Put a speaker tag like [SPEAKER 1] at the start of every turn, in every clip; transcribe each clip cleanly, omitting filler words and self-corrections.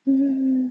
[SPEAKER 1] Hmm.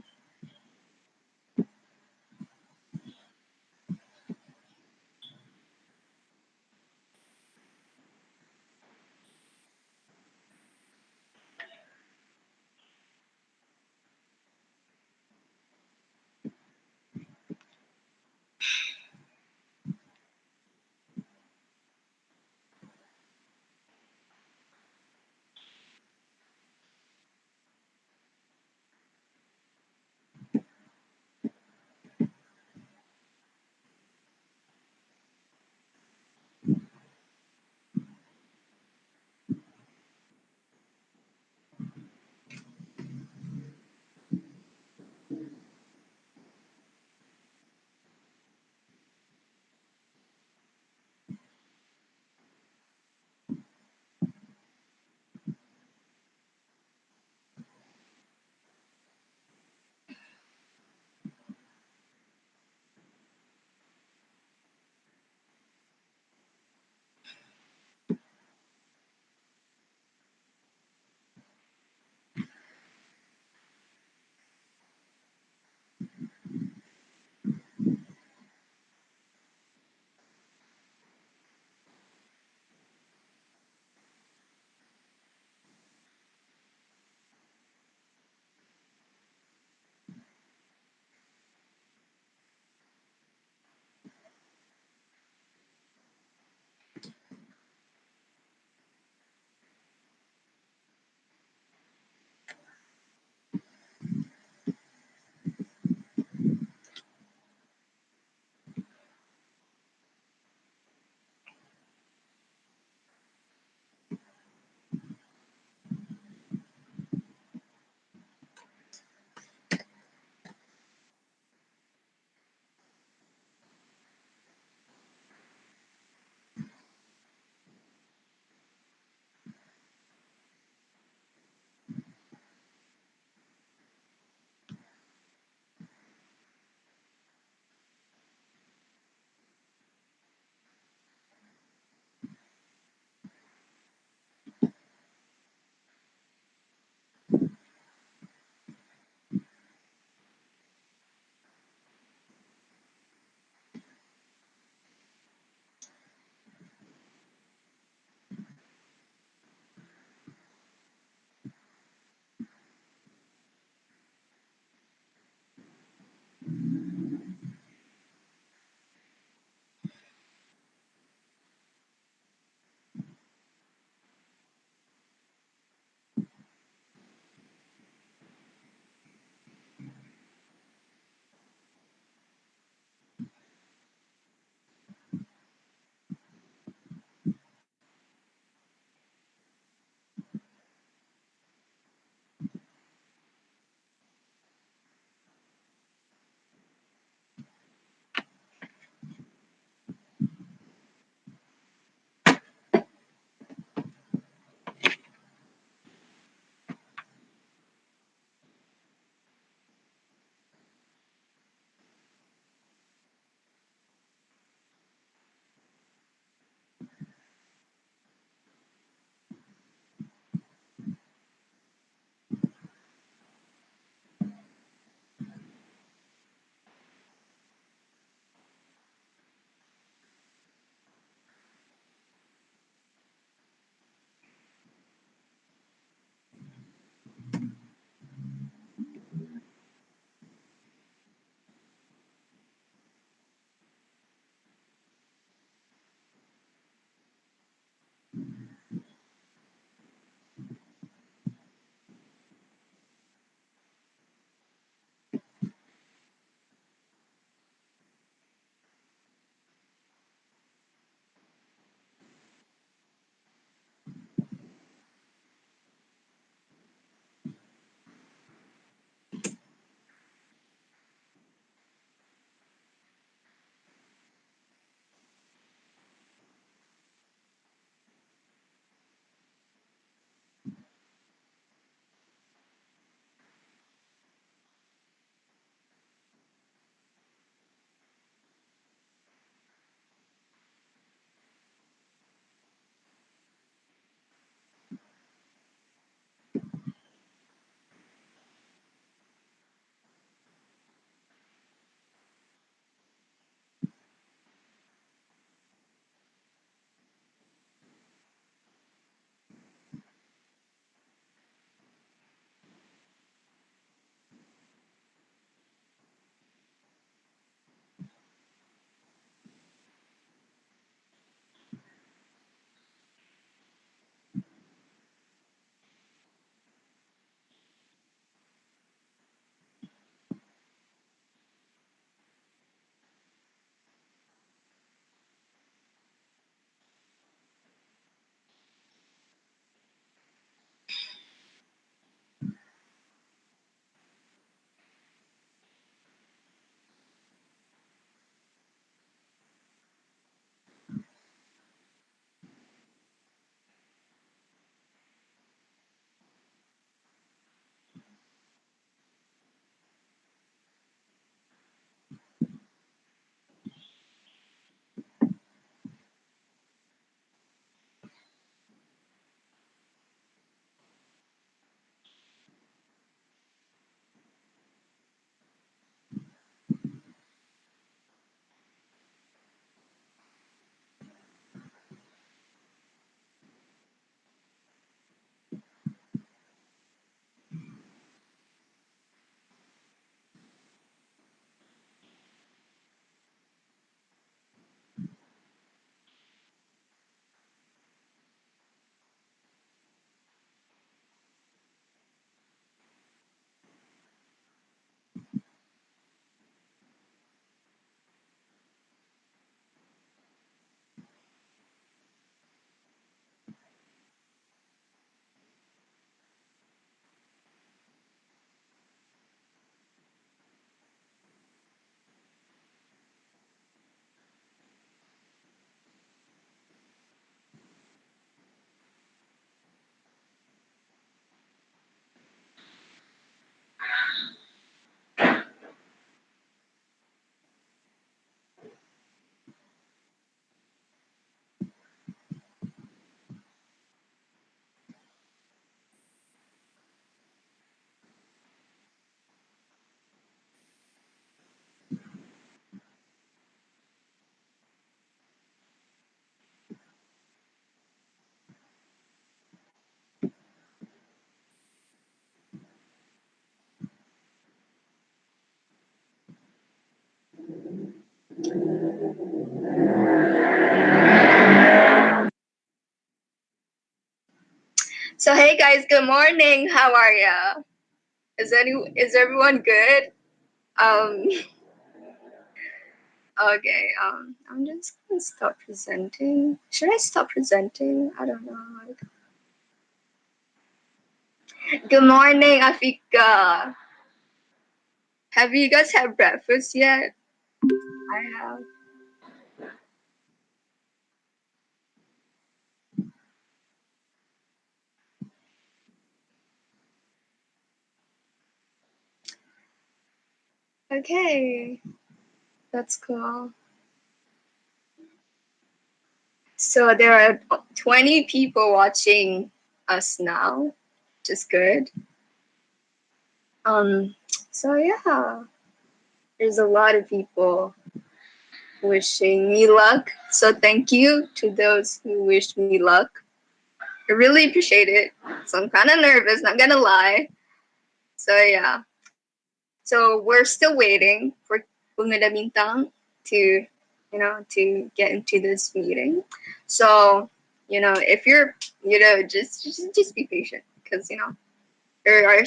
[SPEAKER 1] So hey guys, good morning. How are ya? Is everyone good? Um, okay. I'm just gonna stop presenting. Should I stop presenting? I don't know. Good morning, Afika. Have you guys had breakfast yet? I have. Okay, that's cool. So there are 20 people watching us now, which is good. So yeah, there's a lot of people wishing me luck. So thank you to those who wished me luck. I really appreciate it. So I'm kind of nervous, not gonna lie. So yeah. So we're still waiting for Bungadanbintang to, to get into this meeting. So, if you're, just be patient because, there are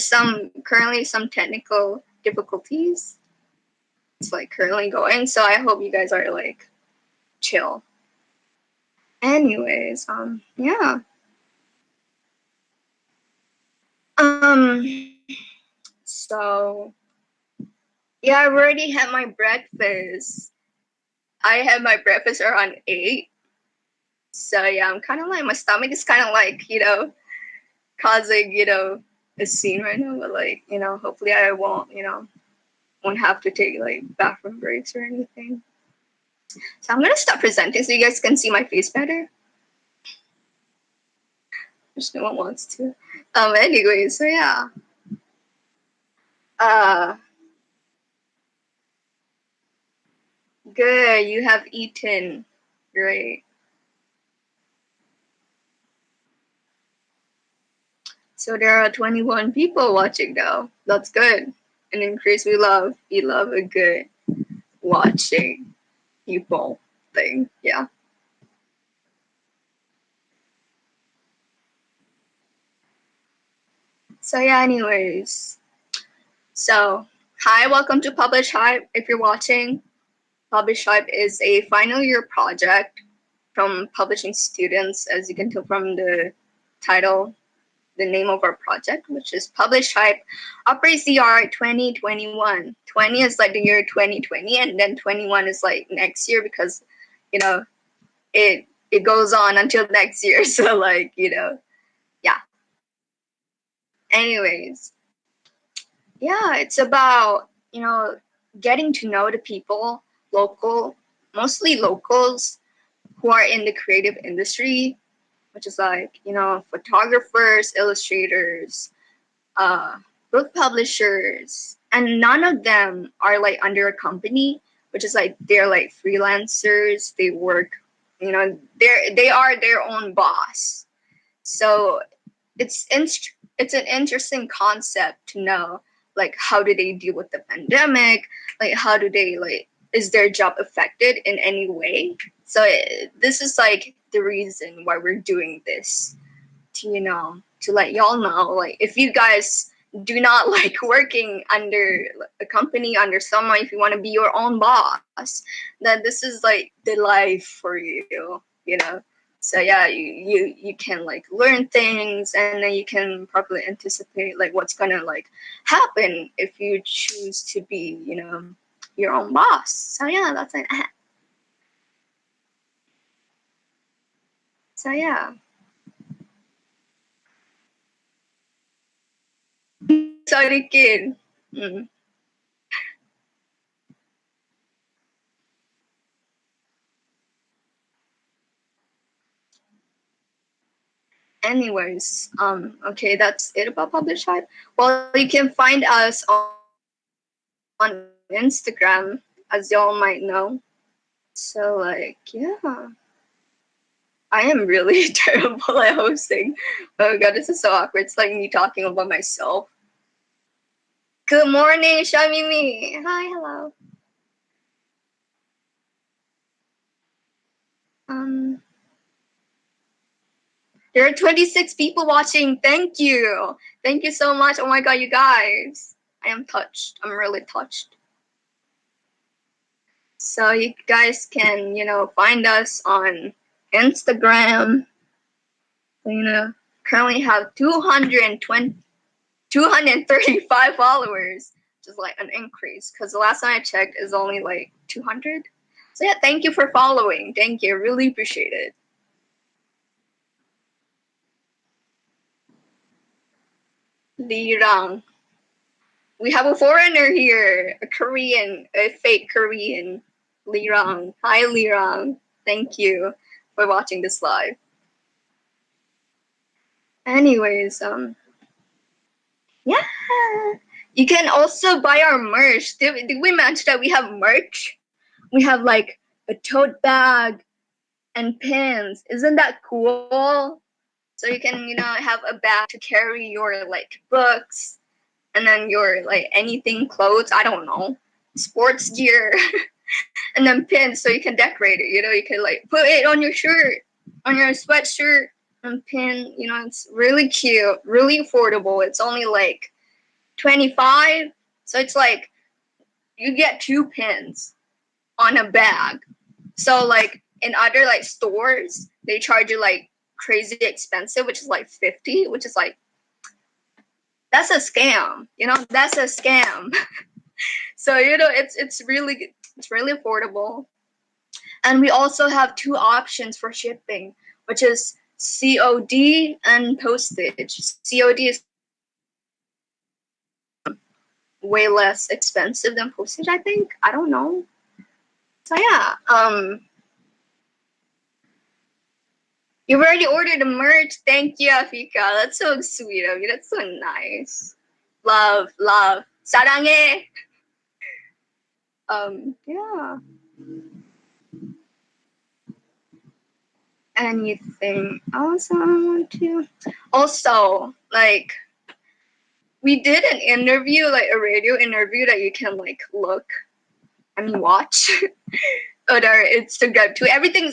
[SPEAKER 1] currently some technical difficulties. It's like currently going. So I hope you guys are like chill. Anyways, yeah. So yeah, I've already had my breakfast. I had my breakfast around 8. So yeah, I'm kind of like, my stomach is kind of like, causing, a scene right now. But like, hopefully I won't have to take like bathroom breaks or anything. So I'm gonna stop presenting so you guys can see my face better. Which no one wants to. Anyway, so yeah. Good, you have eaten. Great. So there are 21 people watching now. That's good. An increase we love. We love a good watching people thing. Yeah. So yeah, anyways. So hi, welcome to Publishype. If you're watching, Publishype is a final year project from publishing students, as you can tell from the title, the name of our project, which is Publishype operates the year 2021. 20 is like the year 2020, and then 21 is like next year because, it goes on until next year. So like, yeah. Anyways, yeah, it's about, getting to know the people, mostly locals who are in the creative industry, which is like, photographers, illustrators, book publishers, and none of them are like under a company, which is like they're like freelancers. They work, they are their own boss. So it's an interesting concept to know, like how do they deal with the pandemic, like how do they like, is their job affected in any way? So this is like the reason why we're doing this, to to let y'all know, like if you guys do not like working under a company, under someone, if you want to be your own boss, then this is like the life for you. So yeah, you can like learn things, and then you can probably anticipate like what's gonna like happen if you choose to be, your own boss. So yeah, that's it. So yeah. Sorry, kid. Mm. Anyways, okay, that's it about Publishype. Well, you can find us on Instagram, as y'all might know. So like, yeah. I am really terrible at hosting. Oh god, this is so awkward. It's like me talking about myself. Good morning, Shamimi. Hi, hello. There are 26 people watching. Thank you. Thank you so much. Oh my god, you guys. I am touched. I'm really touched. So you guys can, find us on Instagram. Currently have 235 followers, which is like an increase because the last time I checked is only like 200. So yeah, thank you for following. Thank you. Really appreciate it. Lirang. We have a foreigner here, a Korean, a fake Korean. Lirang. Hi, Lirang. Thank you for watching this live. Anyways, yeah. You can also buy our merch. Did we mention that we have merch? We have like a tote bag and pins. Isn't that cool? So you can, have a bag to carry your like books and then your like anything, clothes, I don't know, sports gear, and then pins so you can decorate it. You can like put it on your shirt, on your sweatshirt, and pin. It's really cute, really affordable. It's only like 25, so it's like you get 2 pins on a bag. So like in other like stores, they charge you like crazy expensive, which is like 50, which is like, that's a scam. That's a scam. So it's really affordable. And we also have 2 options for shipping, which is COD and postage. COD is way less expensive than postage, I think. I don't know. So yeah, you've already ordered the merch. Thank you, Afika. That's so sweet of you. That's so nice. Love. 사랑해. Yeah. Anything else I want to? Also, like, we did an interview, like a radio interview that you can like watch on our Instagram too. Everything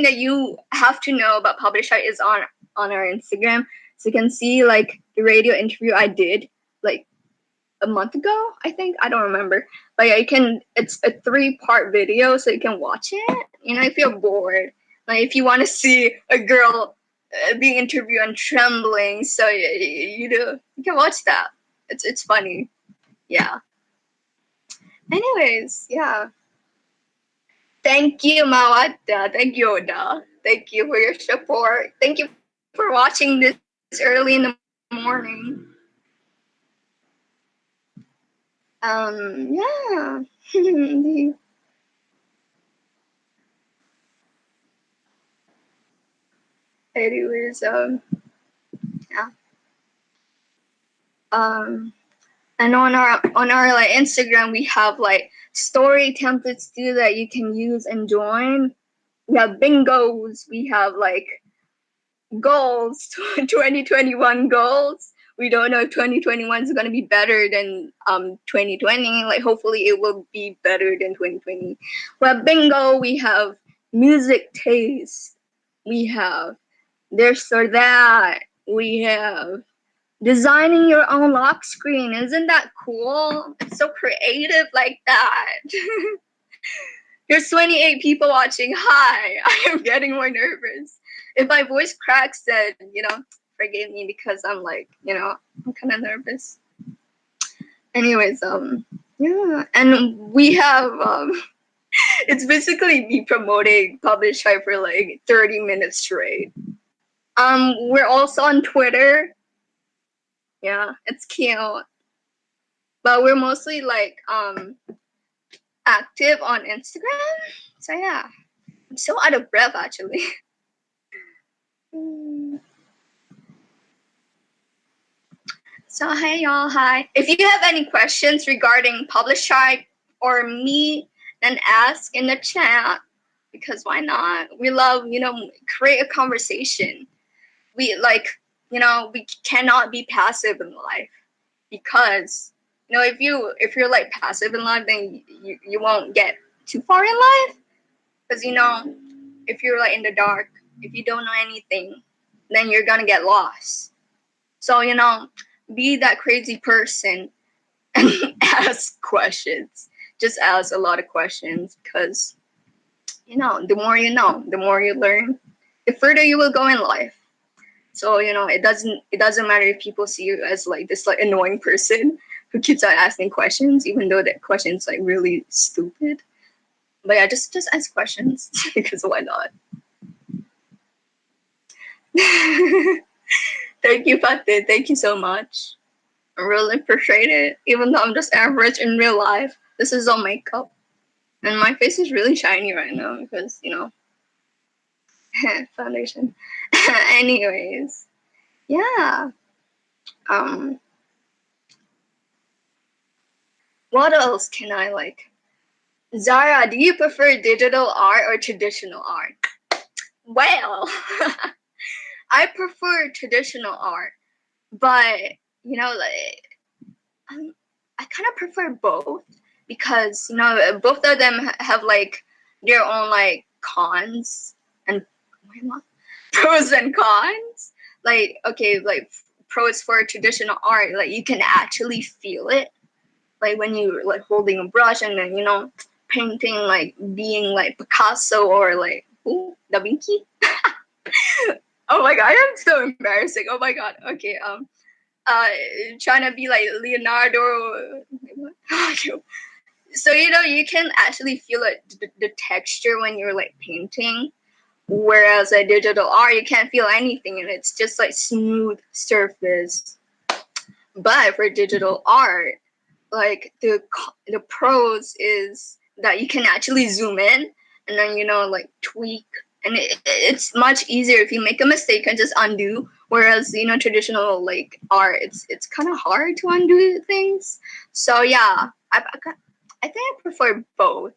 [SPEAKER 1] that you have to know about Publishype is on our Instagram. So you can see like the radio interview I did like a month ago, I think. I don't remember. But yeah, it's a 3-part video, so you can watch it. If you're bored. Like if you want to see a girl being interviewed and trembling, so you can watch that. It's funny. Yeah. Anyways, yeah. Thank you, Mawata. Thank you, Oda. Thank you for your support. Thank you for watching this early in the morning. Yeah. Anyways, yeah. And on our like Instagram, we have like story templates too that you can use and join. We have bingos. We have like goals, 2021 goals. We don't know if 2021 is gonna be better than 2020. Like hopefully it will be better than 2020. We have bingo. We have music taste. We have this or that. We have designing your own lock screen. Isn't that cool? It's so creative like that. There's 28 people watching. Hi, I am getting more nervous. If my voice cracks, then, forgive me because I'm like, I'm kind of nervous. Anyways, yeah. And we have, it's basically me promoting Publishype for like 30 minutes straight. We're also on Twitter. Yeah, it's cute. But we're mostly like active on Instagram. So yeah. I'm so out of breath actually. So hey y'all, hi. If you have any questions regarding Publishype or me, then ask in the chat. Because why not? We love, create a conversation. We we cannot be passive in life. Because if you're like passive in life, then you won't get too far in life. Because if you're like in the dark, if you don't know anything, then you're gonna get lost. So, you know, be that crazy person and ask questions. Just ask a lot of questions, because, you know, the more you know, the more you learn, the further you will go in life. So, you know, it doesn't matter if people see you as like this like annoying person who keeps on asking questions, even though that question's like really stupid. But yeah, just ask questions because why not? Thank you, Fatih. Thank you so much. I really appreciate it. Even though I'm just average in real life, this is all makeup. And my face is really shiny right now because, you know, foundation. Anyways, yeah. What else can I like? Zara, do you prefer digital art or traditional art? Well, I prefer traditional art, but, you know, like, I kind of prefer both, because, you know, both of them have like their own like cons and pros and cons. Like, okay, like pros for traditional art, like you can actually feel it, like when you're like holding a brush and then, you know, painting, like being like Picasso or like Da Vinci. Oh my god, I'm so embarrassing. Oh my god. Okay, trying to be like Leonardo. So, you know, you can actually feel it, the texture when you're like painting, whereas a digital art you can't feel anything and it's just like smooth surface. But for digital art, like the pros is that you can actually zoom in and then, you know, like tweak, and it's much easier. If you make a mistake, you can just undo, whereas, you know, traditional like art, it's kind of hard to undo things. So yeah, I think I prefer both,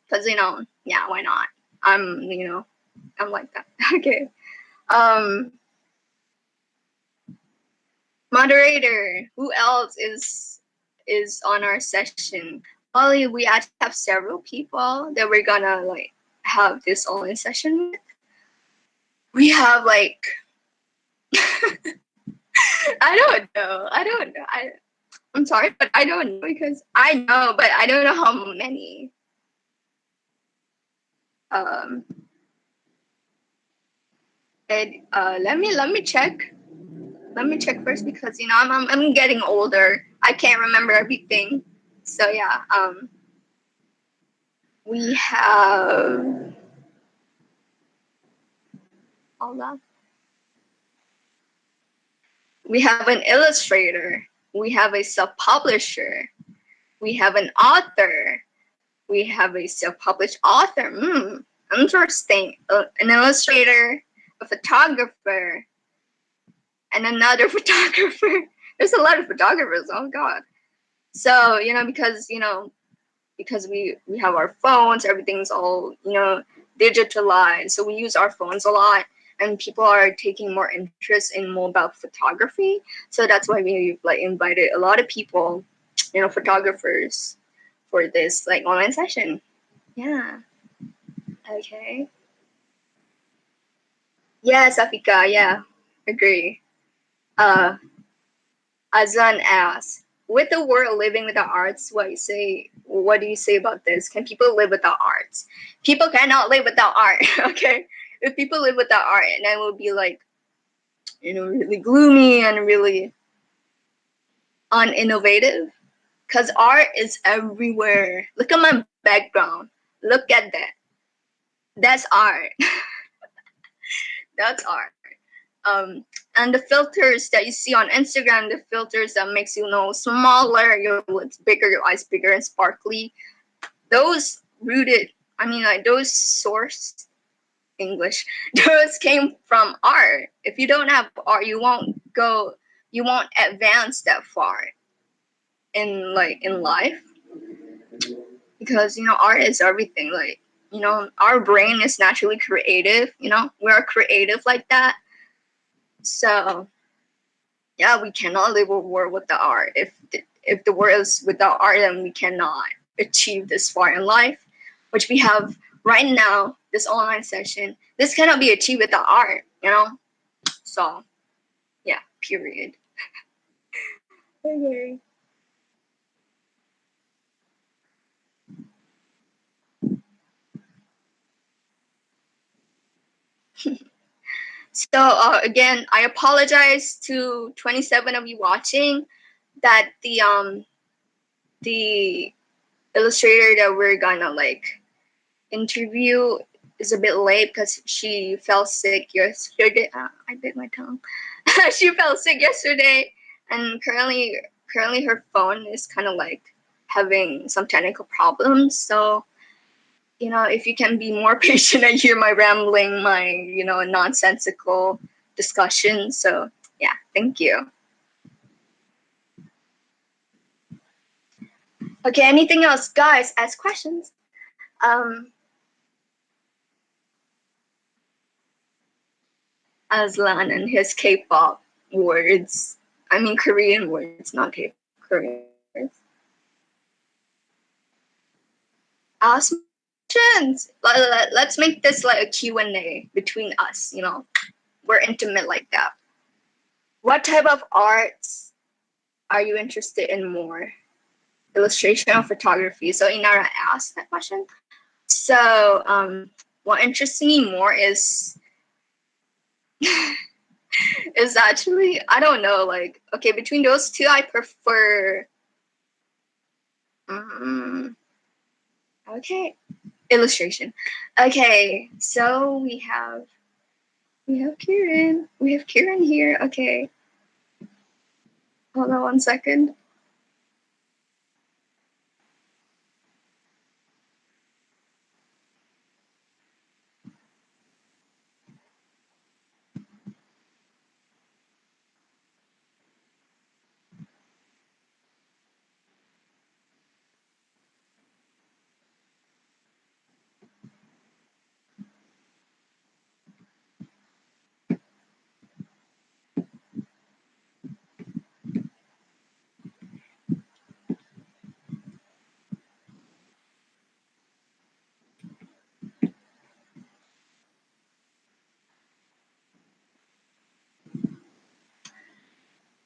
[SPEAKER 1] because, you know, yeah, why not? You know, I'm like that. Okay. Moderator, who else is on our session? Well, we actually have several people that we're gonna like have this online session with. We have like I don't know. I'm sorry, but I don't know, because I know, but I don't know how many. And let me check. Let me check first, because, you know, I'm getting older. I can't remember everything. So yeah, we have, hold on. We have an illustrator. We have a self-publisher. We have an author. We have a self-published author. Interesting. An illustrator, a photographer, and another photographer. There's a lot of photographers. Oh God. So, you know, because we have our phones, everything's all, you know, digitalized. So we use our phones a lot, and people are taking more interest in mobile photography. So that's why we like invited a lot of people, you know, photographers, for this like online session. Yeah. Okay. Yes, Afika. Yeah, agree. Uh, Azan asks, with the world living without arts, what do you say about this? Can people live without arts? People cannot live without art. Okay. If people live without art, then it will be like, you know, really gloomy and really uninnovative. Because art is everywhere. Look at my background. Look at that. That's art. That's art. And the filters that you see on Instagram, the filters that makes you know smaller, your lips bigger, your eyes bigger and sparkly, those like those source English, those came from art. If you don't have art, you won't advance that far in life, because, you know, art is everything. Like, you know, our brain is naturally creative, you know, we're creative like that. So yeah, we cannot live a world without art. If the world is without art, then we cannot achieve this far in life, which we have right now. This online session, this cannot be achieved without art. You know, So, yeah, period. Okay. So again, I apologize to 27 of you watching that the illustrator that we're gonna like interview is a bit late because she fell sick yesterday. I bit my tongue. She fell sick yesterday, and currently her phone is kind of like having some technical problems. So if you can be more patient and hear my rambling, my nonsensical discussion. So yeah, thank you. Okay, anything else, guys? Ask questions. Aslan and his K-pop words. I mean Korean words, not Korean words. Ask questions. Let's make this like a Q&A between us. We're intimate like that. What type of arts are you interested in more? Illustration or photography? So Inara asked that question. So what interests me more is actually, I don't know, like, okay, between those two, I prefer, okay, illustration. Okay, so we have Kirin. We have Kirin here. Okay. Hold on 1 second.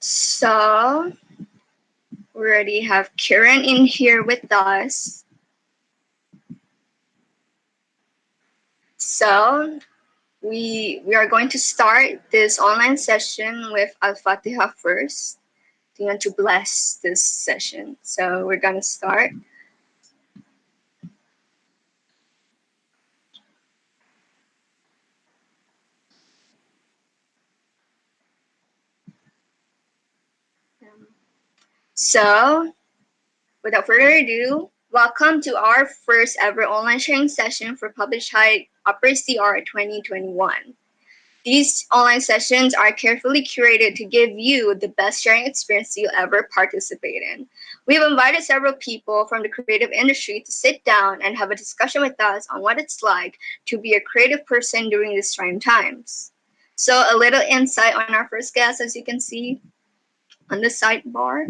[SPEAKER 1] So we already have Kirin in here with us. So we are going to start this online session with Al-Fatiha first. To bless this session. So we're gonna start. So without further ado, welcome to our first ever online sharing session for Publishype Upper CR 2021. These online sessions are carefully curated to give you the best sharing experience you'll ever participate in. We've invited several people from the creative industry to sit down and have a discussion with us on what it's like to be a creative person during these trying times. So a little insight on our first guest, as you can see on the sidebar.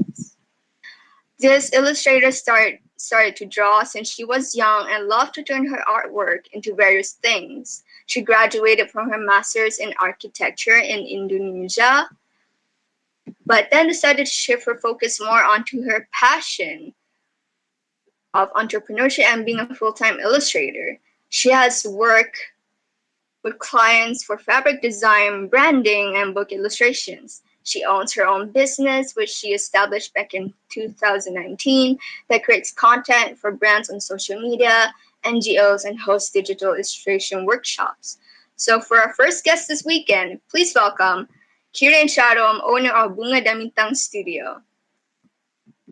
[SPEAKER 1] This illustrator started to draw since she was young and loved to turn her artwork into various things. She graduated from her master's in architecture in Indonesia, but then decided to shift her focus more onto her passion of entrepreneurship and being a full-time illustrator. She has worked with clients for fabric design, branding, and book illustrations. She owns her own business, which she established back in 2019, that creates content for brands on social media, NGOs, and hosts digital illustration workshops. So for our first guest this weekend, please welcome Kirin Sharom, owner of Bungadanbintang Studio.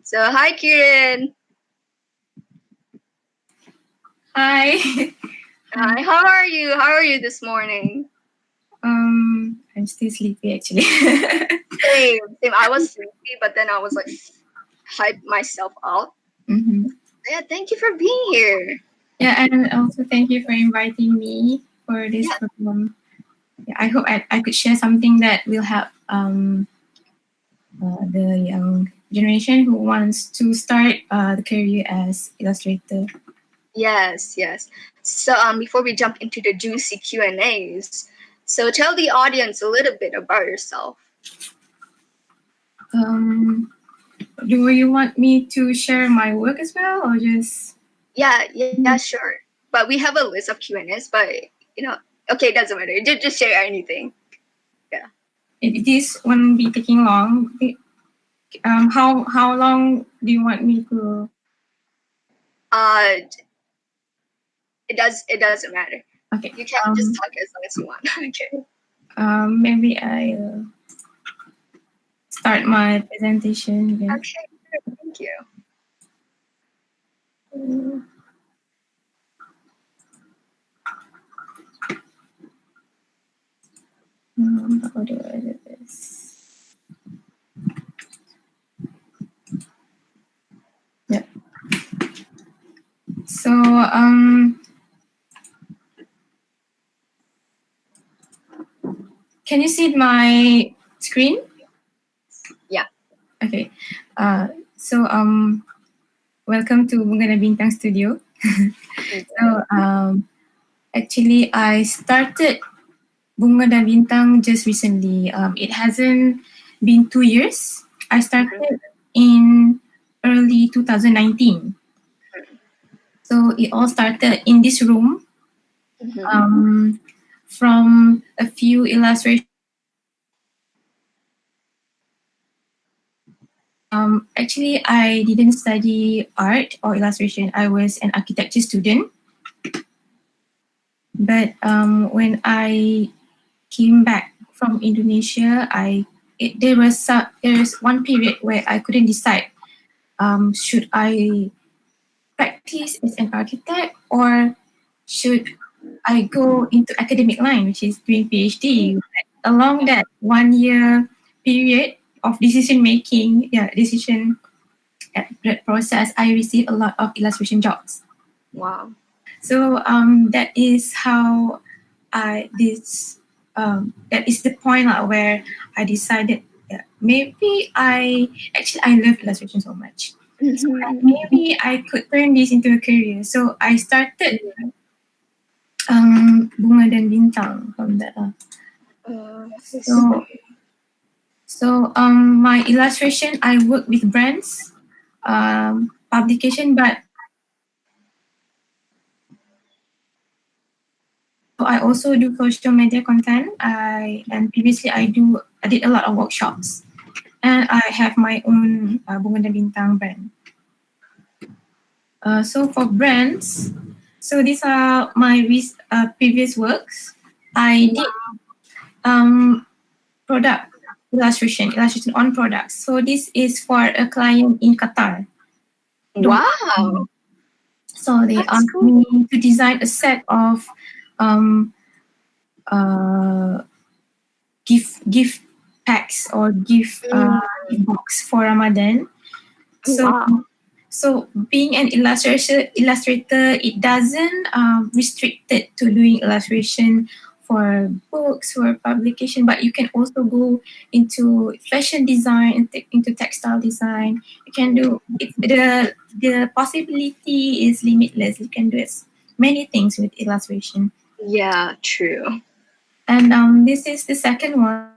[SPEAKER 1] So hi, Kirin.
[SPEAKER 2] Hi.
[SPEAKER 1] Hi, how are you? How are you this morning?
[SPEAKER 2] I'm still sleepy actually.
[SPEAKER 1] Same. I was sleepy, but then I was like hype myself out.
[SPEAKER 2] Mm-hmm.
[SPEAKER 1] Yeah, thank you for being here.
[SPEAKER 2] Yeah, and also thank you for inviting me for this program. Yeah, I hope I could share something that will help the young generation who wants to start the career as illustrator.
[SPEAKER 1] Yes. So before we jump into the juicy Q&As, So tell the audience a little bit about yourself.
[SPEAKER 2] Do you want me to share my work as well, or just?
[SPEAKER 1] Yeah, sure. But we have a list of Q&As, but okay, it doesn't matter. Just share anything. Yeah.
[SPEAKER 2] This won't be taking long. How long do you want me to?
[SPEAKER 1] It doesn't matter.
[SPEAKER 2] Okay.
[SPEAKER 1] You can just talk as long as you want. Okay.
[SPEAKER 2] Maybe I start my presentation again.
[SPEAKER 1] Okay. Thank you.
[SPEAKER 2] How do I do this? Yeah. So can you see my screen?
[SPEAKER 1] Yeah.
[SPEAKER 2] Okay. So welcome to Bungadanbintang Studio. So actually, I started Bungadanbintang just recently. It hasn't been 2 years. I started in early 2019. So it all started in this room from a few illustrations. Actually, I didn't study art or illustration. I was an architecture student. But when I came back from Indonesia, there was one period where I couldn't decide should I practice as an architect or should I go into academic line, which is doing PhD. Along that 1 year period of decision process, I received a lot of illustration jobs.
[SPEAKER 1] Wow.
[SPEAKER 2] So that is how that is the point where I decided maybe I love illustration so much. So maybe I could turn this into a career. So I started Bungadanbintang from that. So my illustration, I work with brands, publication, but I also do social media content. And previously I did a lot of workshops, and I have my own Bungadanbintang brand. So for brands, so these are my previous works. I did product illustration on products. So this is for a client in Qatar.
[SPEAKER 1] Wow.
[SPEAKER 2] So they asked me to design a set of gift packs or gift box for Ramadan. So being an illustrator, it doesn't restrict it to doing illustration for books or publication, but you can also go into fashion design, into textile design. You can do it, the possibility is limitless. You can do many things with illustration.
[SPEAKER 1] Yeah, true.
[SPEAKER 2] And this is the second one.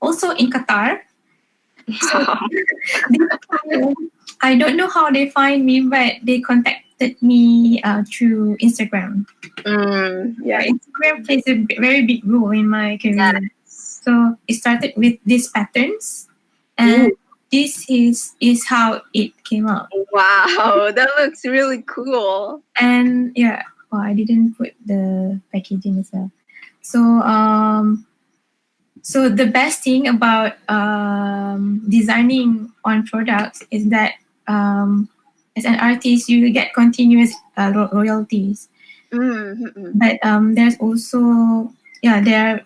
[SPEAKER 2] Also in Qatar. So I don't know how they find me, but they contacted me through Instagram.
[SPEAKER 1] Yeah.
[SPEAKER 2] Instagram plays a very big role in my career. Yes. So it started with these patterns, and this is how it came out.
[SPEAKER 1] Wow, that looks really cool.
[SPEAKER 2] And yeah, I didn't put the packaging as well. So the best thing about designing on products is that as an artist, you get continuous royalties. But there's also there are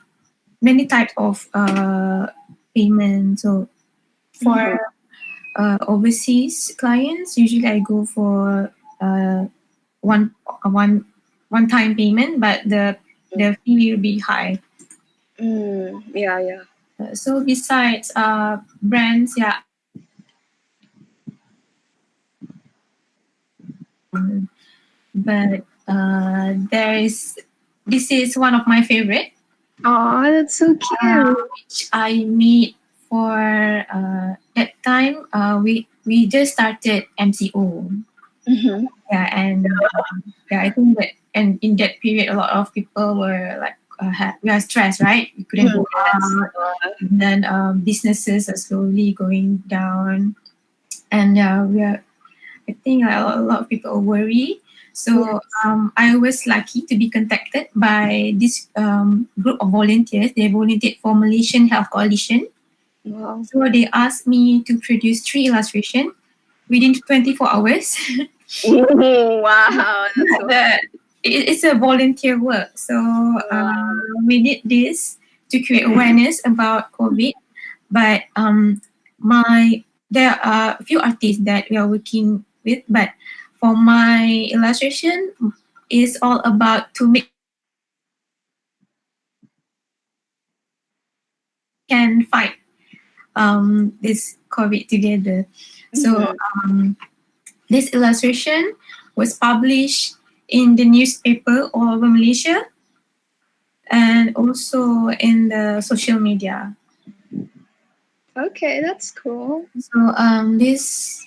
[SPEAKER 2] many types of payment. So for overseas clients, usually I go for one time payment, but the fee will be high.
[SPEAKER 1] Yeah.
[SPEAKER 2] So besides brands, but this is one of my favorite.
[SPEAKER 1] Oh, that's so cute.
[SPEAKER 2] Which I made for that time. We just started MCO.
[SPEAKER 1] Mm-hmm.
[SPEAKER 2] Yeah, and I think that, and in that period, a lot of people were like, we are stressed, right? We couldn't go out, and then businesses are slowly going down, and I think a lot of people worry. So I was lucky to be contacted by this group of volunteers. They volunteered for Malaysian Health Coalition.
[SPEAKER 1] Wow.
[SPEAKER 2] So they asked me to produce 3 illustrations within 24 hours.
[SPEAKER 1] Wow. That's so
[SPEAKER 2] It's a volunteer work. So we did this to create awareness about COVID. But there are a few artists that we are working with. But for my illustration, is all about to make can fight this COVID together. So this illustration was published in the newspaper all over Malaysia and also in the social media.
[SPEAKER 1] Okay, that's cool.
[SPEAKER 2] So this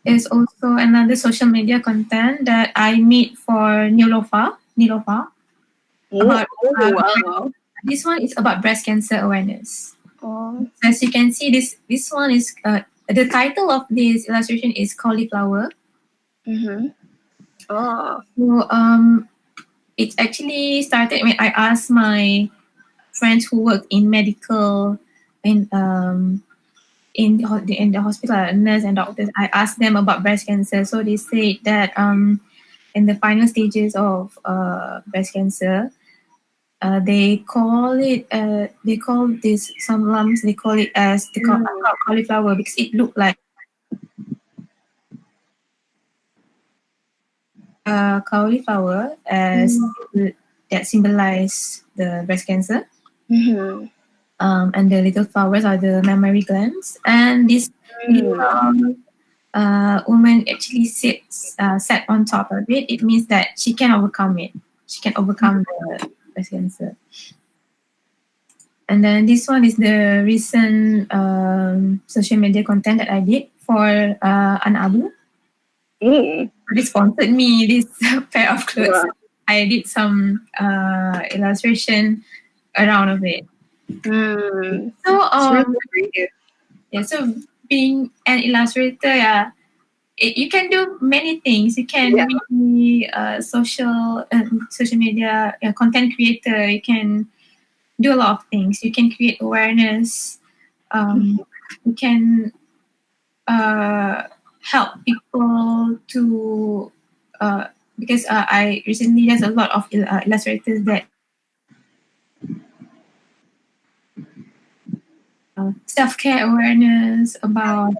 [SPEAKER 2] is also another social media content that I made for Nilofa. About
[SPEAKER 1] Wow.
[SPEAKER 2] this one is about breast cancer awareness.
[SPEAKER 1] Oh.
[SPEAKER 2] As you can see, this one is the title of this illustration is Cauliflower.
[SPEAKER 1] Mm-hmm. Oh.
[SPEAKER 2] So it actually started when I asked my friends who work in medical in the hospital, nurse and doctors. I asked them about breast cancer. So they said that in the final stages of breast cancer, they call this some lumps. They call it as the cauliflower because it looked like cauliflower as that symbolize the breast cancer.
[SPEAKER 1] Mm-hmm.
[SPEAKER 2] And the little flowers are the mammary glands. And this woman actually sat on top of it. It means that she can overcome it. She can overcome the breast cancer. And then this one is the recent social media content that I did for An Abu. They sponsored me this pair of clothes.
[SPEAKER 1] Wow.
[SPEAKER 2] I did some illustration around of it. So yeah, so being an illustrator, you can do many things. You can be a social media content creator. You can do a lot of things. You can create awareness. You can help people to because I recently there's a lot of illustrators that self-care awareness about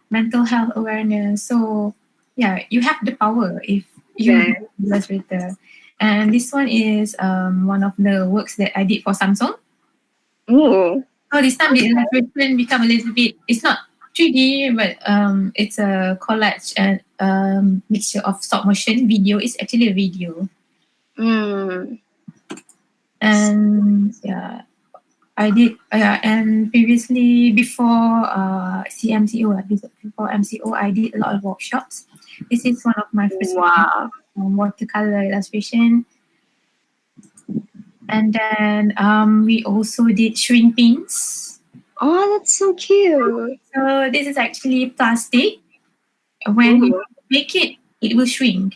[SPEAKER 2] mental health awareness. So yeah, you have the power if you are an illustrator. And this one is one of the works that I did for Samsung. So this time the illustration become a little bit, it's not 3D, but it's a collage and mixture of stop motion video. It's actually a video. And yeah, I did, and previously before before MCO, I did a lot of workshops. This is one of my first watercolor illustration. And then we also did shrink pins.
[SPEAKER 1] Oh, that's so cute.
[SPEAKER 2] So this is actually plastic. When you make it, it will shrink.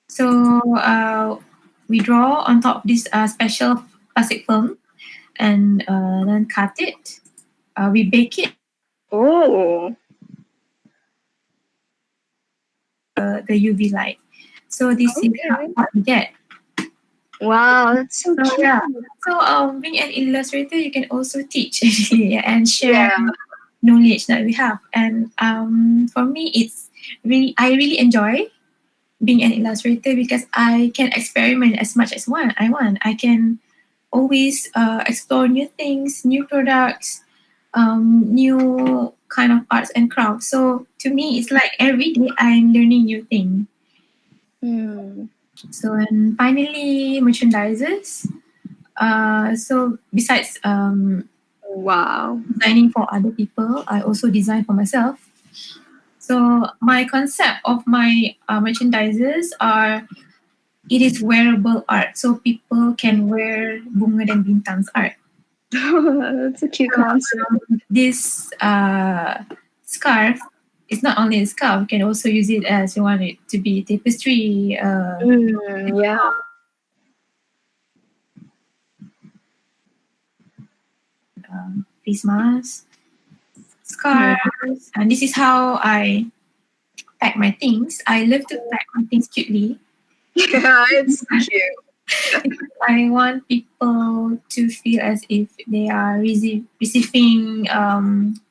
[SPEAKER 2] So we draw on top of this special plastic film and then cut it. We bake it. The UV light. So this is what we get.
[SPEAKER 1] Wow, that's so cute.
[SPEAKER 2] Yeah. So being an illustrator, you can also teach actually and share knowledge that we have. And for me, I really enjoy being an illustrator because I can experiment as much as I want. I can always explore new things, new products, new kind of arts and crafts. So to me, it's like every day I'm learning new thing. So and finally, merchandises. So besides
[SPEAKER 1] Wow.
[SPEAKER 2] designing for other people, I also design for myself. So my concept of my merchandises are it is wearable art, so people can wear Bungadanbintang's art.
[SPEAKER 1] That's a cute concept.
[SPEAKER 2] This scarf is not only a scarf, you can also use it as you want it to be tapestry.
[SPEAKER 1] Yeah.
[SPEAKER 2] Face mask, scarves, and this is how I pack my things. I love to pack my things cutely.
[SPEAKER 1] Yeah, it's cute.
[SPEAKER 2] I want people to feel as if they are receiving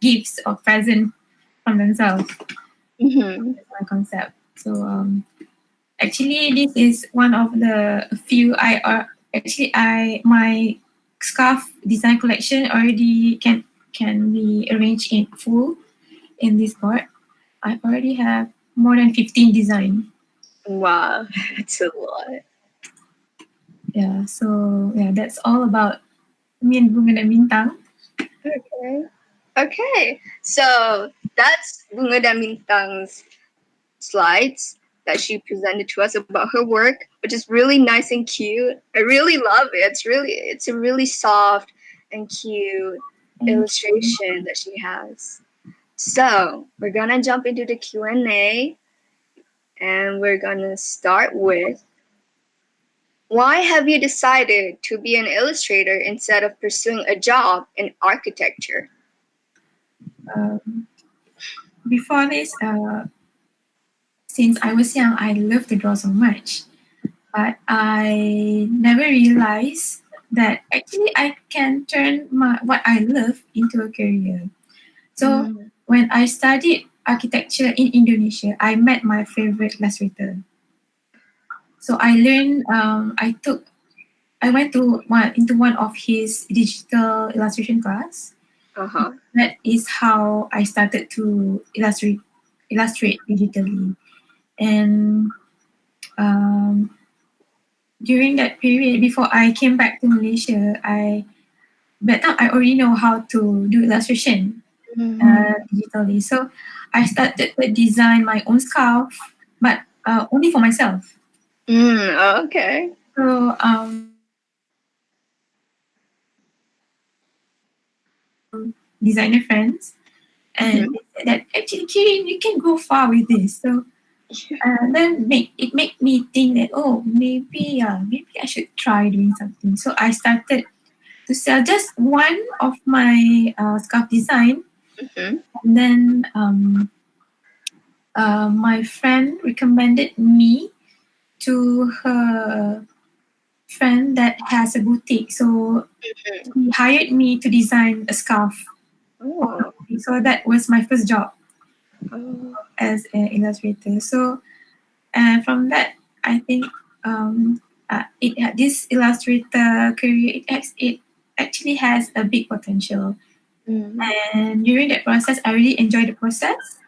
[SPEAKER 2] gifts or present from themselves. That's my concept. So actually, this is one of the few I my scarf design collection already can be arranged in full in this board. I already have more than 15 design.
[SPEAKER 1] Wow, it's a lot.
[SPEAKER 2] Yeah, so yeah, that's all about me and Bungadanbintang.
[SPEAKER 1] Okay. So that's Bungadanbintang's slides that she presented to us about her work, which is really nice and cute. I really love it. It's a really soft and cute illustration that she has. So we're gonna jump into the Q&A, and we're gonna start with, why have you decided to be an illustrator instead of pursuing a job in architecture?
[SPEAKER 2] Before this, since I was young, I loved to draw so much, but I never realized that actually I can turn what I love into a career. So when I studied architecture in Indonesia, I met my favorite illustrator. So I learned. I went to into one of his digital illustration class. That is how I started to illustrate digitally. And during that period, before I came back to Malaysia, by that time I already know how to do illustration digitally. So I started to design my own scarf, but only for myself.
[SPEAKER 1] Okay.
[SPEAKER 2] So designer friends, and they said that actually, Kirin, you can go far with this. So then it made me think that maybe I should try doing something. So I started to sell just one of my scarf design, and then my friend recommended me to her friend that has a boutique. So he hired me to design a scarf. So that was my first job as an illustrator. So from that, I think this illustrator career it actually has a big potential. And during that process, I really enjoyed the process,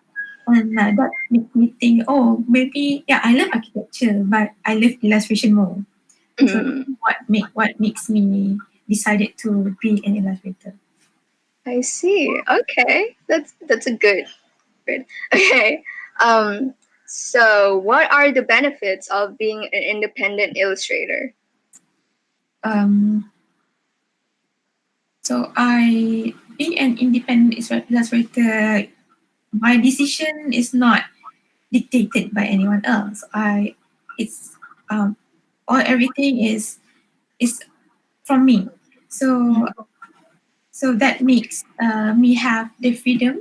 [SPEAKER 2] and that made me think, maybe I love architecture, but I love illustration more. So what makes me decided to be an illustrator.
[SPEAKER 1] I see. Okay, that's a good. Okay. So what are the benefits of being an independent illustrator?
[SPEAKER 2] So being an independent illustrator, my decision is not dictated by anyone else. It's everything is from me. So that makes me have the freedom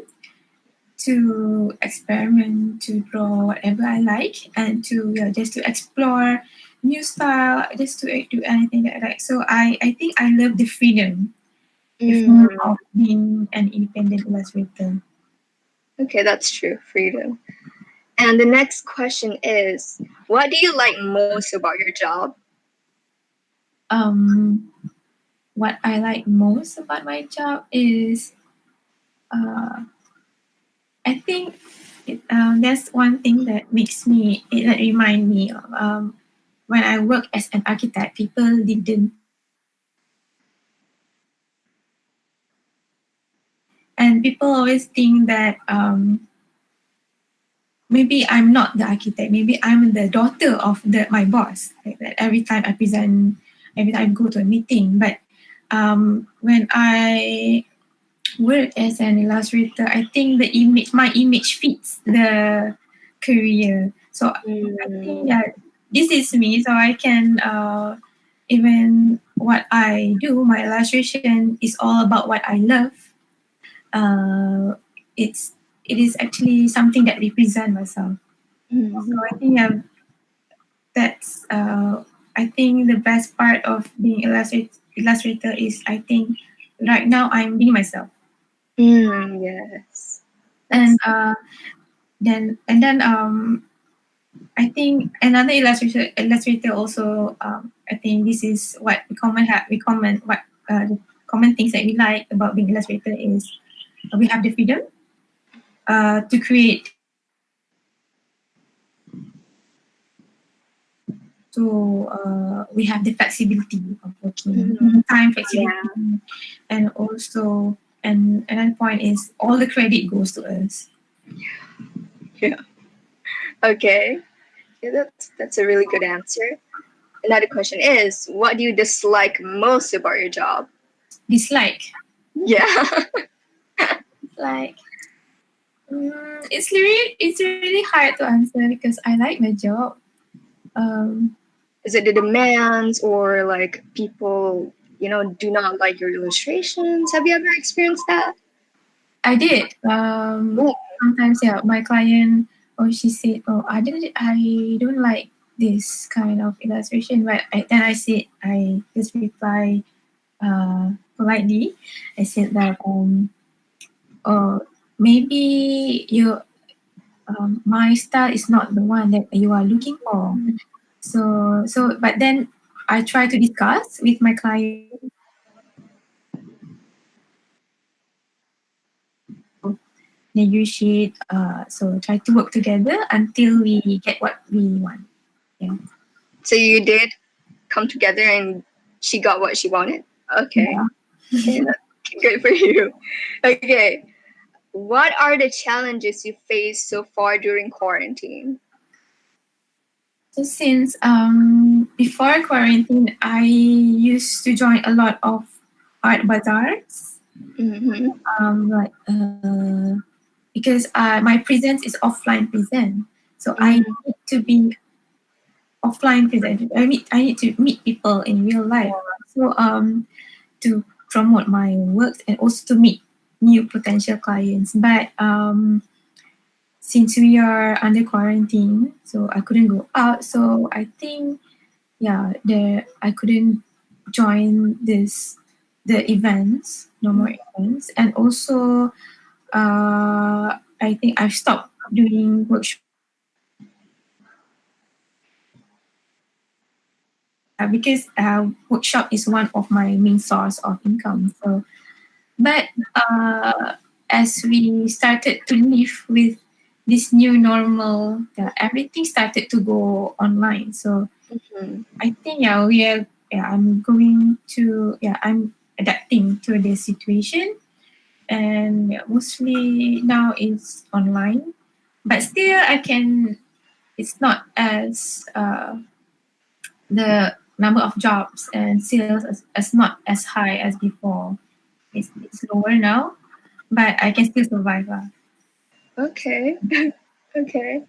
[SPEAKER 2] to experiment, to draw whatever I like, and to just to explore new style, just to do anything that I like. So I think I love the freedom of being an independent illustrator.
[SPEAKER 1] Okay, that's true. Freedom. And the next question is, what do you like most about your job?
[SPEAKER 2] What I like most about my job is I think that's one thing that that remind me of when I work as an architect. People didn't, and people always think that maybe I'm not the architect. Maybe I'm the daughter of my boss. Like that every time I present, every time I go to a meeting. But when I work as an illustrator, I think my image fits the career. So I think this is me. So I can even what I do, my illustration is all about what I love. Uh, it is actually something that represents myself. So I think that's I think the best part of being illustrator is I think right now I'm being myself.
[SPEAKER 1] Yes.
[SPEAKER 2] And then I think another illustrator also I think this is what we common what the common things that we like about being illustrator is we have the freedom to create. So we have the flexibility of working, time flexibility, and also and another point is all the credit goes to us.
[SPEAKER 1] Yeah. Okay. Yeah, that's a really good answer. Another question is, what do you dislike most about your job?
[SPEAKER 2] Dislike?
[SPEAKER 1] Yeah.
[SPEAKER 2] Like, it's really hard to answer because I like my job.
[SPEAKER 1] Is it the demands or like people, do not like your illustrations? Have you ever experienced that?
[SPEAKER 2] I did. Sometimes, yeah, my client or she said, "Oh, I don't like this kind of illustration." But then I just reply politely. I said that, "Oh, maybe my style is not the one that you are looking for." But then I try to discuss with my client. Negotiate, so try to work together until we get what we want. Yeah.
[SPEAKER 1] So you did come together and she got what she wanted? Okay. Yeah. Okay, that's good for you. Okay. What are the challenges you faced so far during quarantine?
[SPEAKER 2] So since before quarantine, I used to join a lot of art bazaars. Because my presence is offline present, so I need to be offline present. I need to meet people in real life. So to promote my work and also to meet new potential clients. But since we are under quarantine, so I couldn't go out. So I think I couldn't join the events, no more events, and also I think I've stopped doing workshops because workshop is one of my main source of income. So, but as we started to live with this new normal, everything started to go online. So I think I'm adapting to the situation, and mostly now it's online. But still, it's not as the number of jobs and sales is not as high as before. It's lower now, but I can still survive.
[SPEAKER 1] Okay. Okay.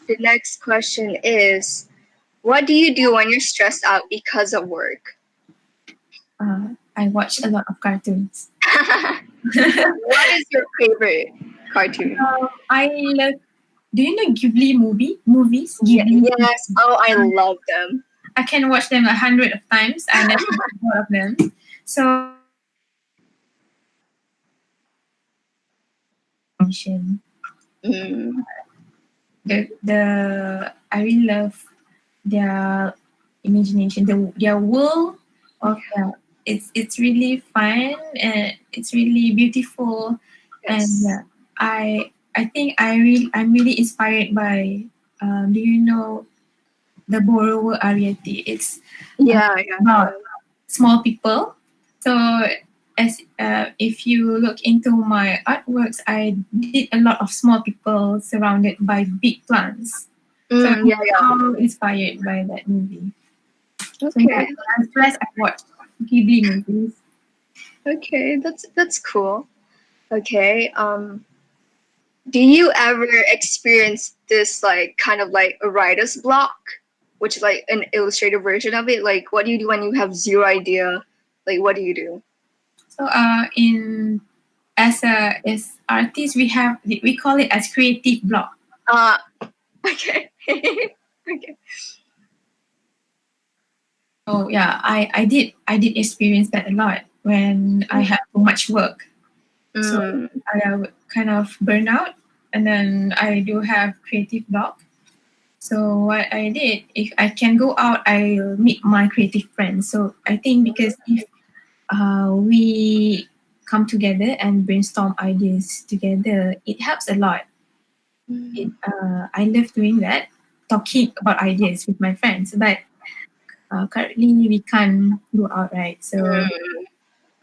[SPEAKER 1] The next question is, what do you do when you're stressed out because of work?
[SPEAKER 2] I watch a lot of cartoons.
[SPEAKER 1] What is your favorite cartoon?
[SPEAKER 2] I love. Do you know Ghibli movies? Ghibli.
[SPEAKER 1] Yes. Oh, I love them.
[SPEAKER 2] I can watch them 100 of times. I never get bored of them. So I really love their imagination, their world of it's really fun and it's really beautiful. Yes. And I I think I'm really inspired by. Do you know the borrower Ariety? It's
[SPEAKER 1] Yeah,
[SPEAKER 2] about small people. So as if you look into my artworks, I did a lot of small people surrounded by big plants. So I'm so inspired by that movie.
[SPEAKER 1] Okay.
[SPEAKER 2] So I'm stressed. I watch Ghibli movies.
[SPEAKER 1] Okay, that's cool. Okay. Do you ever experience this like kind of like a writer's block, which is like an illustrated version of it? Like, what do you do when you have zero idea? Like, what do you do?
[SPEAKER 2] So in as artists, we call it as creative block.
[SPEAKER 1] Okay. Okay.
[SPEAKER 2] So yeah, I did experience that a lot when I had too much work. So I would kind of burn out, and then I do have creative block. So what I did, if I can go out, I'll meet my creative friends. So I think because if we come together and brainstorm ideas together, it helps a lot. I love doing that, talking about ideas with my friends. But currently we can't go out, right? So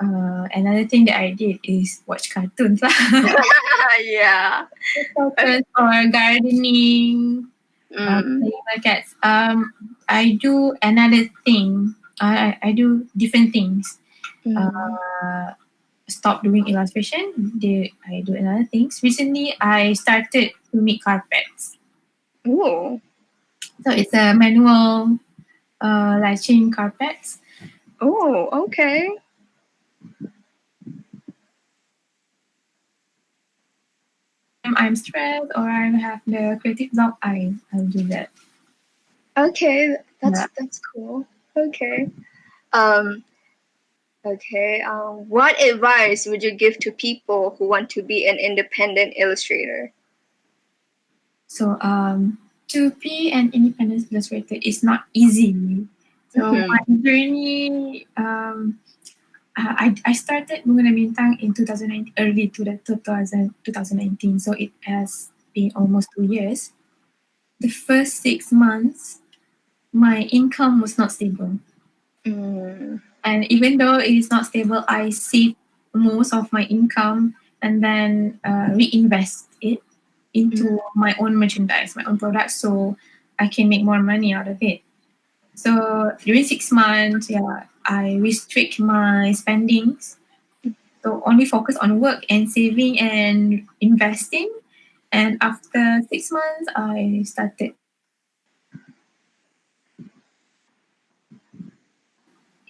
[SPEAKER 2] another thing that I did is watch cartoons lah.
[SPEAKER 1] Yeah.
[SPEAKER 2] Focus or gardening, playing with cats. I do another thing. I do different things. Stop doing illustration. I do another things. Recently, I started to make carpets.
[SPEAKER 1] Ooh.
[SPEAKER 2] So it's a manual latching carpets.
[SPEAKER 1] Oh, okay.
[SPEAKER 2] I'm stressed or I have the creative block, I'll do that.
[SPEAKER 1] Okay, that's cool. Okay. Okay. What advice would you give to people who want to be an independent illustrator?
[SPEAKER 2] So to be an independent illustrator is not easy. So my journey, I started Bungadanbintang in 2019, early to the 2019. So it has been almost 2 years. The first 6 months, my income was not stable. And even though it is not stable, I save most of my income and then reinvest it into my own merchandise, my own products, so I can make more money out of it. So during 6 months, I restrict my spendings. So only focus on work and saving and investing. And after 6 months, I started.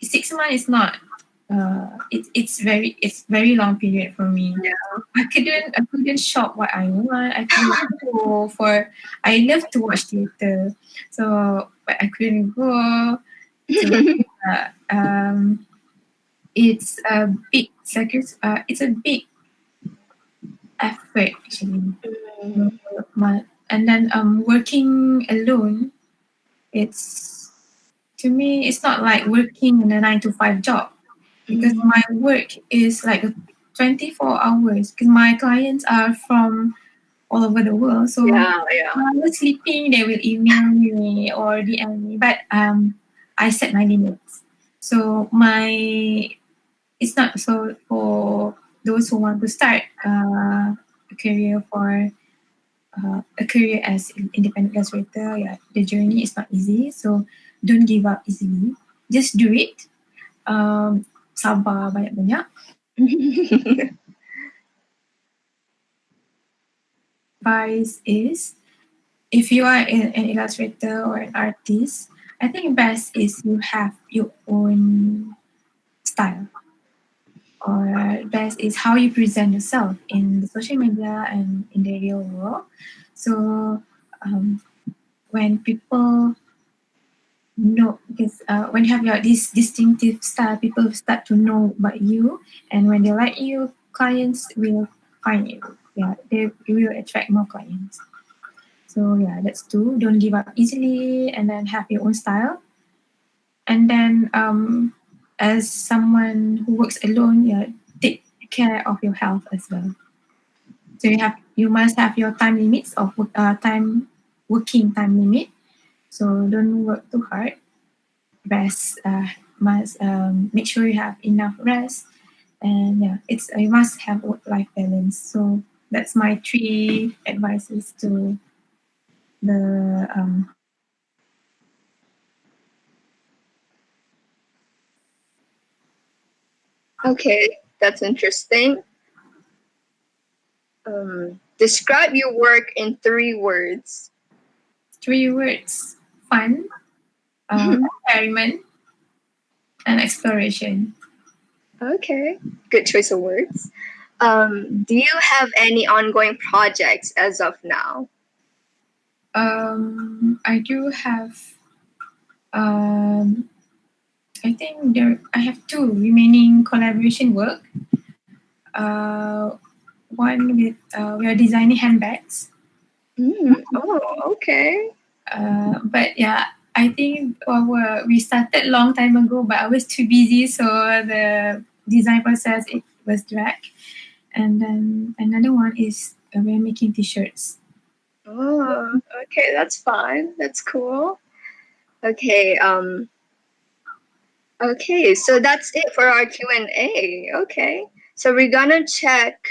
[SPEAKER 2] 6 months is not. It's very long period for me.
[SPEAKER 1] Yeah.
[SPEAKER 2] I couldn't shop what I want. I couldn't go for. I love to watch theater, so but I couldn't go. So, it's a big it's a big effort actually. And then working alone, it's to me it's not like working in a 9 to 5 job because my work is like 24 hours because my clients are from all over the world. So when I was sleeping, they will email me or DM me. But I set my limits. So it's not so for those who want to start a career for a career as independent illustrator. Yeah, the journey is not easy. So don't give up easily. Just do it. Sabar banyak-banyak. Advice is if you are an illustrator or an artist, I think best is you have your own style. Or best is how you present yourself in the social media and in the real world. So when people know, because when you have this distinctive style, people start to know about you, and when they like you, clients will find you. Yeah, they will attract more clients. So yeah, that's two. Don't give up easily, and then have your own style. And then, as someone who works alone, take care of your health as well. So you must have your time limits of working time limit. So don't work too hard. Rest must make sure you have enough rest, and yeah, you must have work-life balance. So that's my 3 advices to the
[SPEAKER 1] Okay, that's interesting. Describe your work in 3 words.
[SPEAKER 2] 3 words: fun, experiment, and exploration.
[SPEAKER 1] Okay, good choice of words. Do you have any ongoing projects as of now?
[SPEAKER 2] I do have. I think I have 2 remaining collaboration work. One with we are designing handbags.
[SPEAKER 1] Oh, okay.
[SPEAKER 2] But yeah, I think we started long time ago, but I was too busy, so the design process it was dragged. And then another one is we're making t-shirts.
[SPEAKER 1] Oh, okay, that's fine. That's cool. Okay, okay, so that's it for our Q&A. Okay. So we're gonna check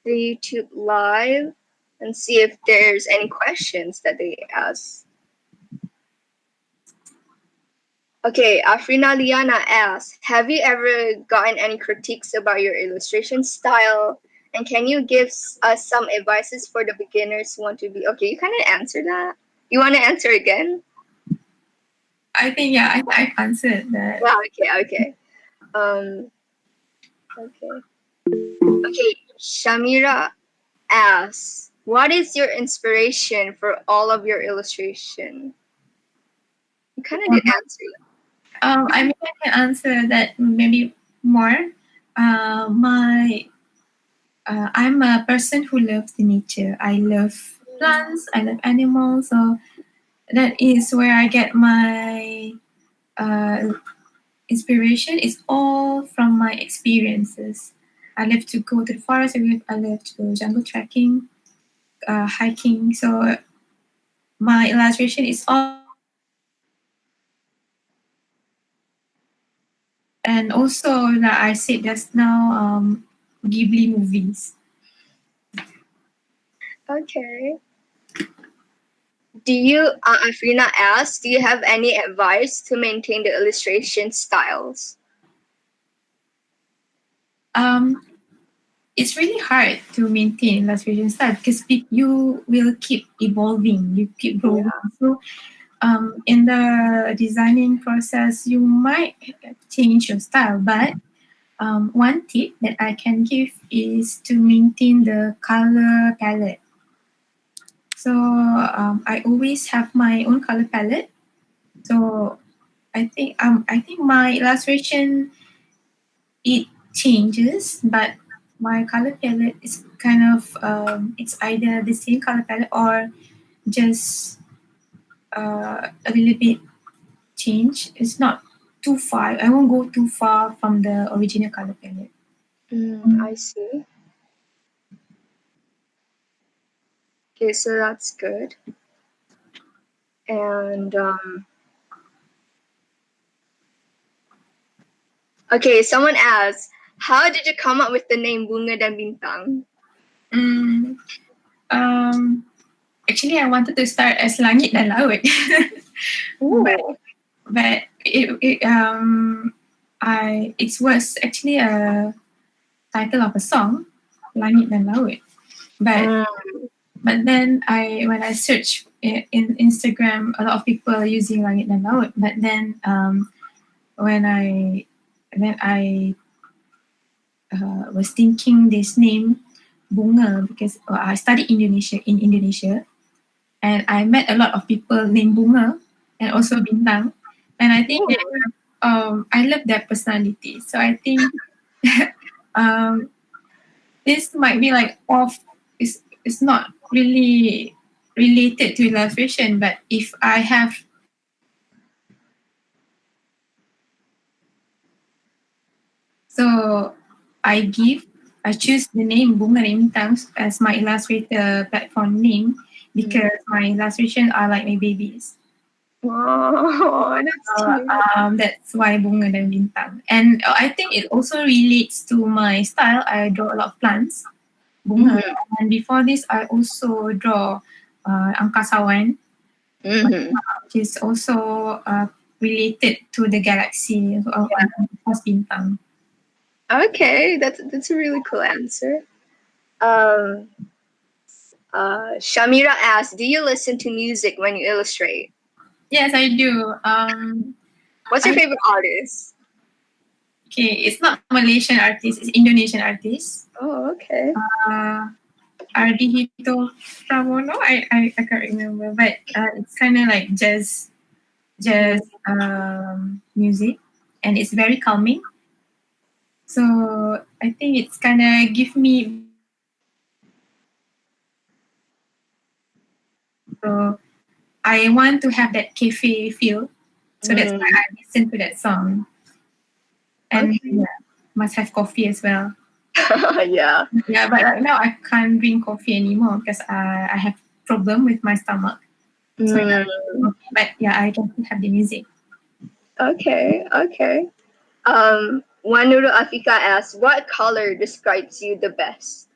[SPEAKER 1] the YouTube live and see if there's any questions that they ask. Okay, Afrina Liana asks, have you ever gotten any critiques about your illustration style? And can you give us some advices for the beginners who want to be... Okay, you kind of answered that. You want to answer again?
[SPEAKER 2] I think, yeah, I answered that.
[SPEAKER 1] Wow, okay. Okay, Shamira asks, what is your inspiration for all of your illustration? You kind of did answer that.
[SPEAKER 2] I mean, I can answer that maybe more. I'm a person who loves the nature. I love plants. I love animals. So that is where I get my inspiration. It's all from my experiences. I love to go to the forest. I love to go jungle trekking, hiking. So my illustration is all. And also, like I said just now, Ghibli movies.
[SPEAKER 1] Okay. Do you, Afrina asks, do you have any advice to maintain the illustration styles?
[SPEAKER 2] It's really hard to maintain illustration style because you will keep evolving, you keep growing. Yeah. So in the designing process, you might change your style, but one tip that I can give is to maintain the color palette. So I always have my own color palette. So I think my illustration it changes, but my color palette is kind of it's either the same color palette or just a little bit change. It's not too far. I won't go too far from the original color palette.
[SPEAKER 1] I see. Okay, so that's good. And okay, someone asks, how did you come up with the name Bungadanbintang?
[SPEAKER 2] Actually, I wanted to start as Langit dan Laut. but it was actually a title of a song, Langit dan Laut. But then when I search in Instagram, a lot of people are using Langit dan Laut. But then when I was thinking this name Bunga because I studied in Indonesia, and I met a lot of people named Bunga and also Bintang, and I think I love their personality. So I think this might be like off. It's not really related to illustration, but if I have so I give I choose the name Bungadanbintang as my illustrator platform name because my illustrations are like my babies.
[SPEAKER 1] Oh, that's cute.
[SPEAKER 2] That's why Bungadanbintang. And I think it also relates to my style. I draw a lot of plants. Bunga. And before this, I also draw angkasawan, which is also related to the galaxy of bintang.
[SPEAKER 1] Okay, that's a really cool answer. Shamira asks, do you listen to music when you illustrate?
[SPEAKER 2] Yes, I do.
[SPEAKER 1] What's your favorite artist?
[SPEAKER 2] Okay, it's not Malaysian artist, it's Indonesian artist.
[SPEAKER 1] Oh, okay.
[SPEAKER 2] Ardhito Pramono, I can't remember, but it's kind of like jazz music, and it's very calming. So I think it's kind of give me. So I want to have that cafe feel, so that's why I listen to that song. And must have coffee as well.
[SPEAKER 1] Yeah.
[SPEAKER 2] Yeah, but right now I can't drink coffee anymore because I have problem with my stomach. So but yeah, I can have the music.
[SPEAKER 1] Okay. Wanuru Afika asks, what color describes you the best?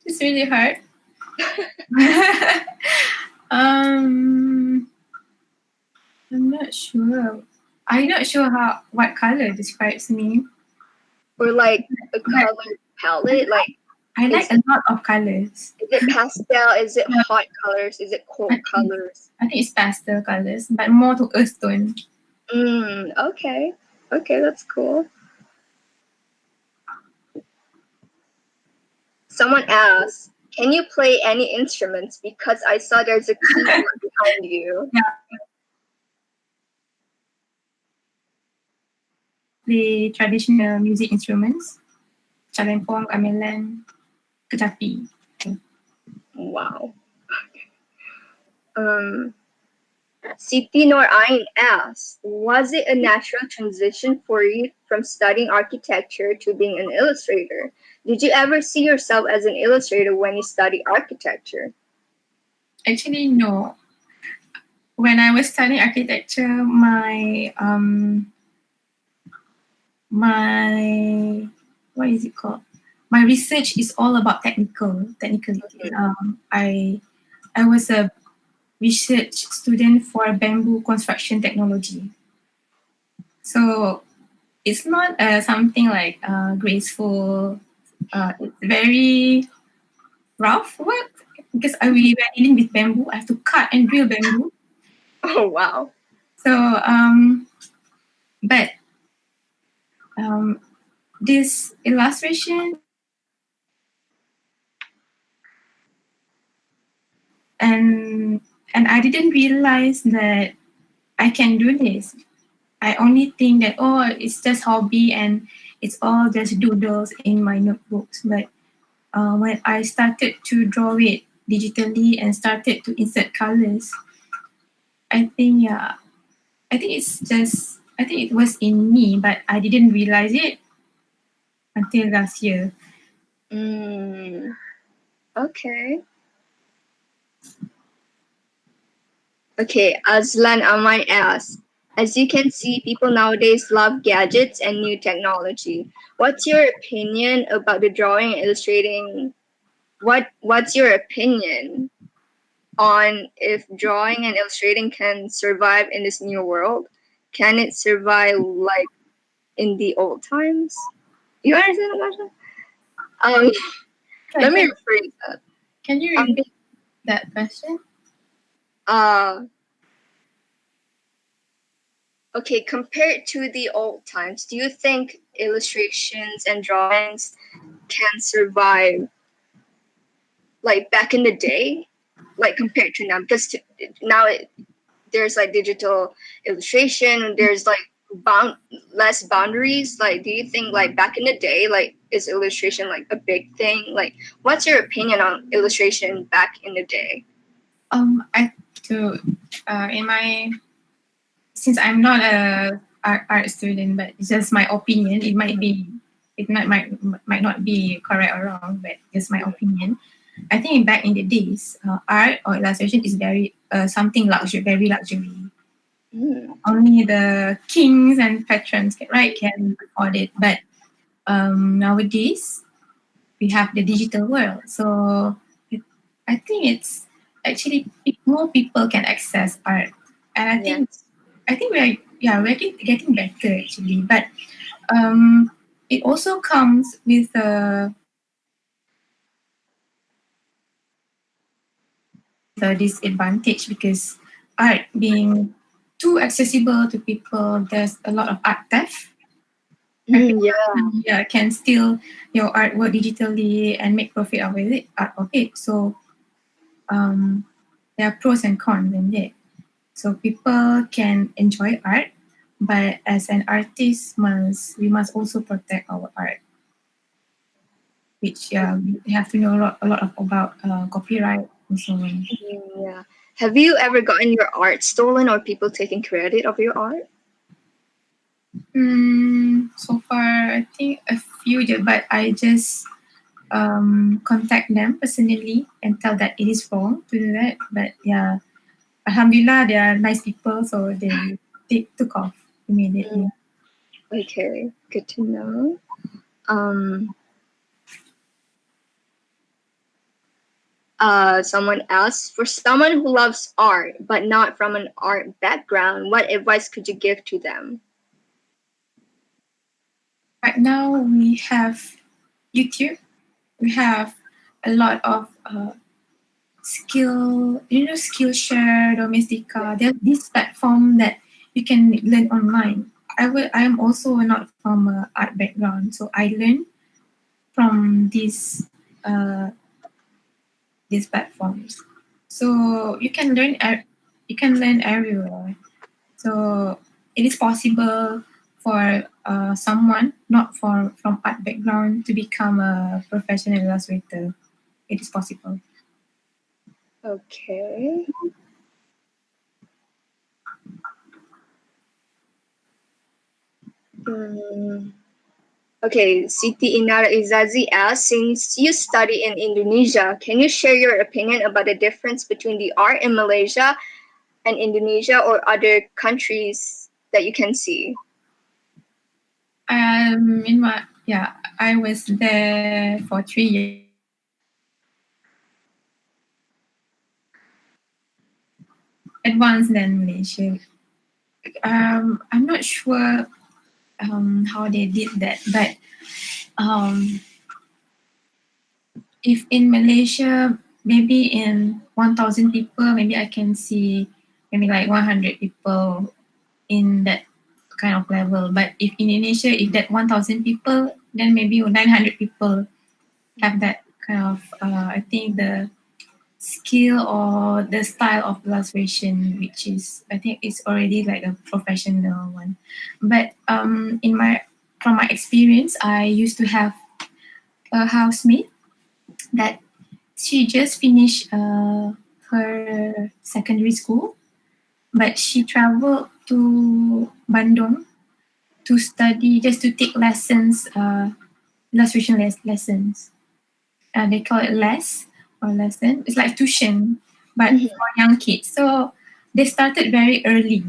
[SPEAKER 2] It's really hard. I'm not sure. I'm not sure what color describes me.
[SPEAKER 1] Or like a color palette, like
[SPEAKER 2] I like a lot of colors.
[SPEAKER 1] Is it pastel? Is it hot colors? Is it cold colors?
[SPEAKER 2] I think it's pastel colors, but more to earth tone.
[SPEAKER 1] Okay, that's cool. Someone asked, can you play any instruments? Because I saw there's a keyboard behind you.
[SPEAKER 2] Yeah. Play traditional music instruments. Calempong, gamelan, kecapi.
[SPEAKER 1] Wow. Siti Noor Ain asks, was it a natural transition for you from studying architecture to being an illustrator? Did you ever see yourself as an illustrator when you study architecture?
[SPEAKER 2] Actually, no. When I was studying architecture, my what is it called? My research is all about technicality. I was a research student for bamboo construction technology. So it's not something like graceful. It's very rough work because we were dealing with bamboo. I have to cut and drill bamboo.
[SPEAKER 1] Oh, wow.
[SPEAKER 2] So, but this illustration and I didn't realize that I can do this. I only think that it's just hobby and it's all just doodles in my notebooks. But when I started to draw it digitally and started to insert colors, I think it was in me, but I didn't realize it until last year.
[SPEAKER 1] Okay. Okay, Azlan Amai asks, as you can see, people nowadays love gadgets and new technology. What's your opinion about the drawing and illustrating? What's your opinion on if drawing and illustrating can survive in this new world? Can it survive like in the old times? You understand the question? Let me rephrase that.
[SPEAKER 2] Can you repeat that question?
[SPEAKER 1] Okay, compared to the old times, do you think illustrations and drawings can survive like back in the day, like compared to now? Because now there's like digital illustration, there's like less boundaries. Like, do you think like back in the day, like is illustration like a big thing? Like, what's your opinion on illustration back in the day?
[SPEAKER 2] Since I'm not a art student, but it's just my opinion. It might be it might not be correct or wrong, but just my opinion. I think back in the days, art or illustration is very something very luxury. Only the kings and patrons can afford it. But nowadays we have the digital world, so I think it's actually more people can access art, and I think we're getting better actually. But it also comes with the disadvantage because art being too accessible to people, there's a lot of art theft. Can steal your artwork digitally and make profit of it. So there are pros and cons in it. So people can enjoy art, but as an artist, we must also protect our art, which we have to know a lot about copyright and so on.
[SPEAKER 1] Yeah. Have you ever gotten your art stolen or people taking credit of your art?
[SPEAKER 2] So far, I think a few, but I just contact them personally and tell that it is wrong to do that. But yeah, alhamdulillah, they are nice people, so they took off immediately.
[SPEAKER 1] Okay, good to know. Someone else, for someone who loves art but not from an art background, what advice could you give to them?
[SPEAKER 2] Right now we have YouTube. We have a lot of Skillshare, Domestika. There's this platform that you can learn online. I am also not from an art background, so I learned from these platforms. So you can learn everywhere. So it is possible for someone not from art background to become a professional illustrator. It is possible.
[SPEAKER 1] Okay. Okay, Siti Inara Izazi asks, since you study in Indonesia, can you share your opinion about the difference between the art in Malaysia and Indonesia or other countries that you can see?
[SPEAKER 2] I was there for 3 years. Advanced than Malaysia. I'm not sure how they did that, but if in Malaysia, maybe in 1,000 people, maybe I can see maybe like 100 people in that kind of level. But if in Indonesia, if that 1,000 people, then maybe 900 people have that kind of, I think the skill or the style of illustration, which is, I think it's already like a professional one. But from my experience, I used to have a housemate that she just finished her secondary school, but she traveled to Bandung to study, just to take lessons, illustration lessons. They call it lesson. It's like tuition, but for young kids. So they started very early.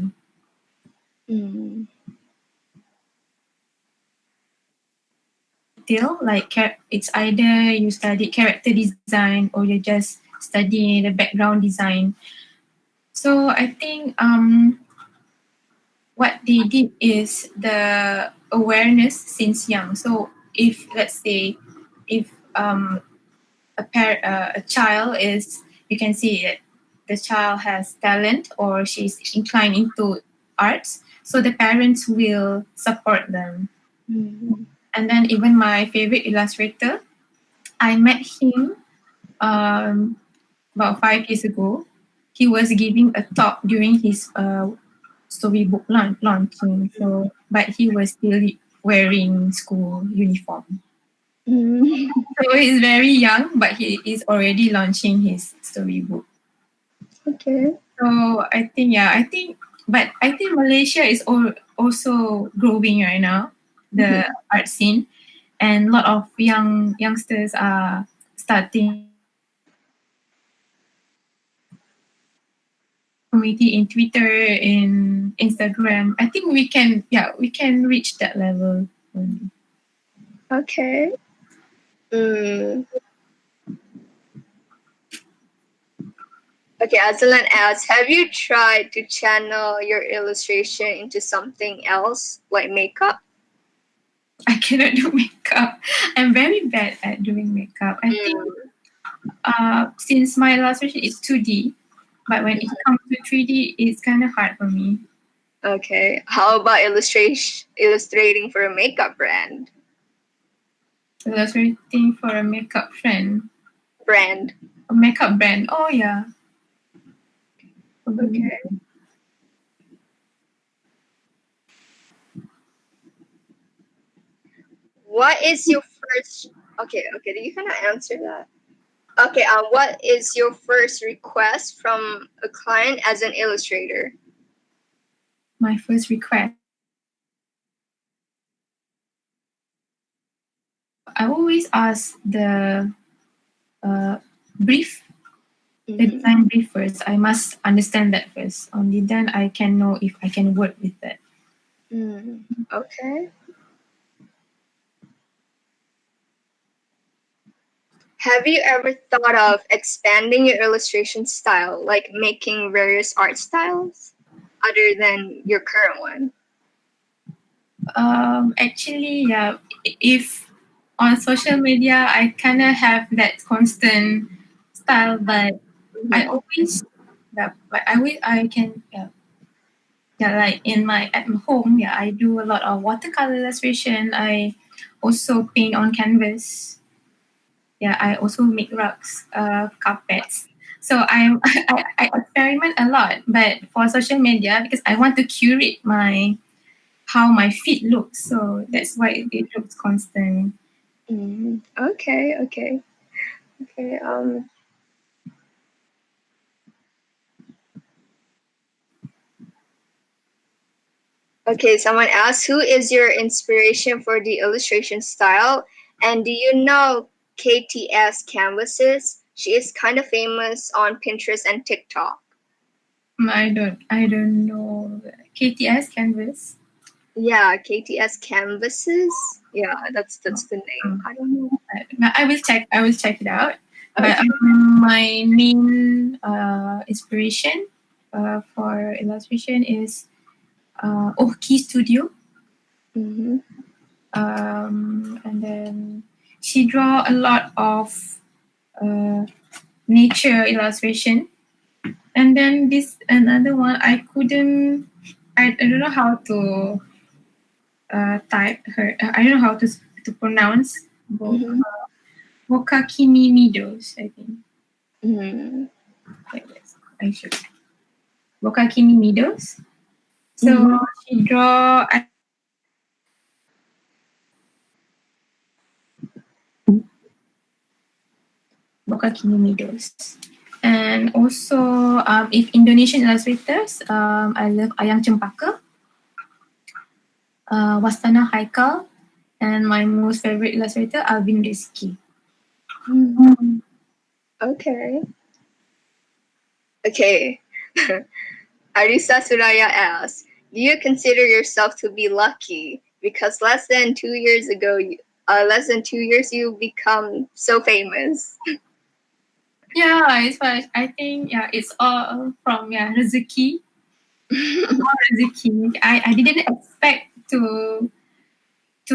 [SPEAKER 2] Like it's either you study character design or you just study the background design. So I think what they did is the awareness since young. So if let's say if a child is, you can see it, the child has talent or she's inclined into arts, so the parents will support them. And then even my favorite illustrator, I met him about 5 years ago. He was giving a talk during his storybook launching, so but he was still wearing school uniform. So he's very young, but he is already launching his storybook.
[SPEAKER 1] Okay.
[SPEAKER 2] So I think Malaysia is also growing right now, the art scene. and a lot of youngsters are starting community in Twitter, in Instagram. I think we can reach that level.
[SPEAKER 1] Okay. Okay, Azlan asks, have you tried to channel your illustration into something else, like makeup?
[SPEAKER 2] I cannot do makeup. I'm very bad at doing makeup. I think since my illustration is 2D, but when it comes to 3D, it's kind of hard for me.
[SPEAKER 1] Okay. How about illustrating for a makeup brand?
[SPEAKER 2] Illustrating for a makeup
[SPEAKER 1] brand.
[SPEAKER 2] A makeup brand. Oh yeah.
[SPEAKER 1] Okay. What is your first? Okay. You cannot answer that. Okay. What is your first request from a client as an illustrator?
[SPEAKER 2] My first request. I always ask the brief, the design brief first. I must understand that first. Only then I can know if I can work with that.
[SPEAKER 1] Okay. Have you ever thought of expanding your illustration style, like making various art styles other than your current one?
[SPEAKER 2] Actually, yeah. If on social media, I kind of have that constant style, but I always, I can, like at my home, I do a lot of watercolor illustration. I also paint on canvas. Yeah, I also make rugs, carpets. So I experiment a lot, but for social media, because I want to curate how my feet look. So that's why it looks constant.
[SPEAKER 1] Okay. Okay, someone asked, who is your inspiration for the illustration style? And do you know KTS Canvases? She is kind of famous on Pinterest and TikTok.
[SPEAKER 2] I don't know. KTS Canvas.
[SPEAKER 1] Yeah, KTS Canvases. Yeah, that's the name. I don't know.
[SPEAKER 2] I will check it out. Okay. But my main inspiration for illustration is Key Studio. And then she draw a lot of nature illustration. And then this another one I don't know how to type her. I don't know how to pronounce. Wokakini Meadows, I think. Like this. I should. Wokakini Meadows. So she draw. Wokakini Meadows. And also, if Indonesian illustrators, I love Ayang Cempaka, Wastana Haikal, and my most favorite illustrator, Alvin Rizky.
[SPEAKER 1] Okay. Arisa Suraya asks, do you consider yourself to be lucky because less than 2 years you become so famous?
[SPEAKER 2] Yeah, it's fine. I think it's all from rezeki. Rezeki. I didn't expect to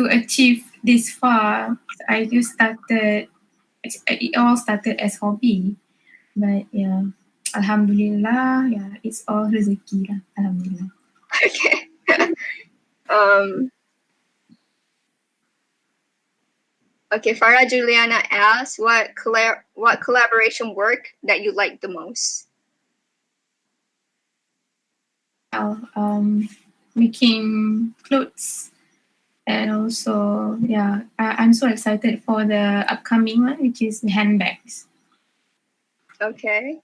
[SPEAKER 2] achieve this far. I just started. It all started as hobby, but Alhamdulillah, it's all rezeki lah. Alhamdulillah.
[SPEAKER 1] Okay. Okay, Farah Juliana asks, what collaboration work that you like the most?
[SPEAKER 2] Making clothes, and also I'm so excited for the upcoming one, which is the handbags.
[SPEAKER 1] Okay.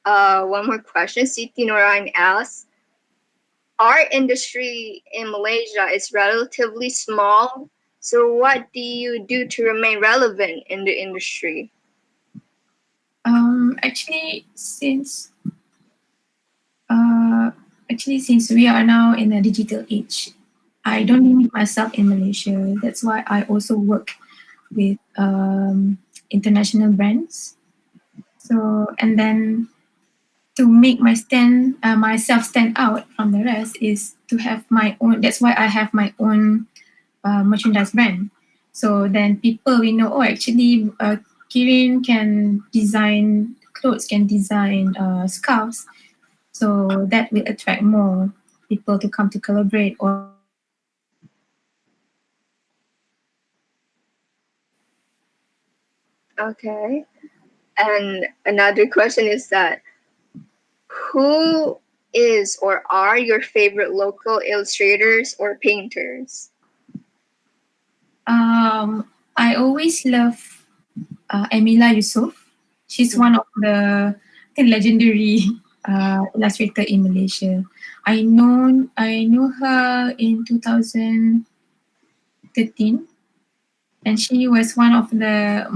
[SPEAKER 1] One more question. Siti Norain asks, art industry in Malaysia is relatively small, So what do you do to remain relevant in the industry?
[SPEAKER 2] Actually, since we are now in a digital age, I don't limit myself in Malaysia. That's why I also work with international brands. So, and then to make myself stand out from the rest is to have my own. That's why I have my own merchandise brand. So then people will know, oh, actually, Kirin can design clothes, can design scarves. So that will attract more people to come to collaborate or.
[SPEAKER 1] Okay. And another question is that who is or are your favorite local illustrators or painters?
[SPEAKER 2] I always love Emila Yusuf. She's one of the legendary illustrator in Malaysia. I know her in 2013, and she was one of the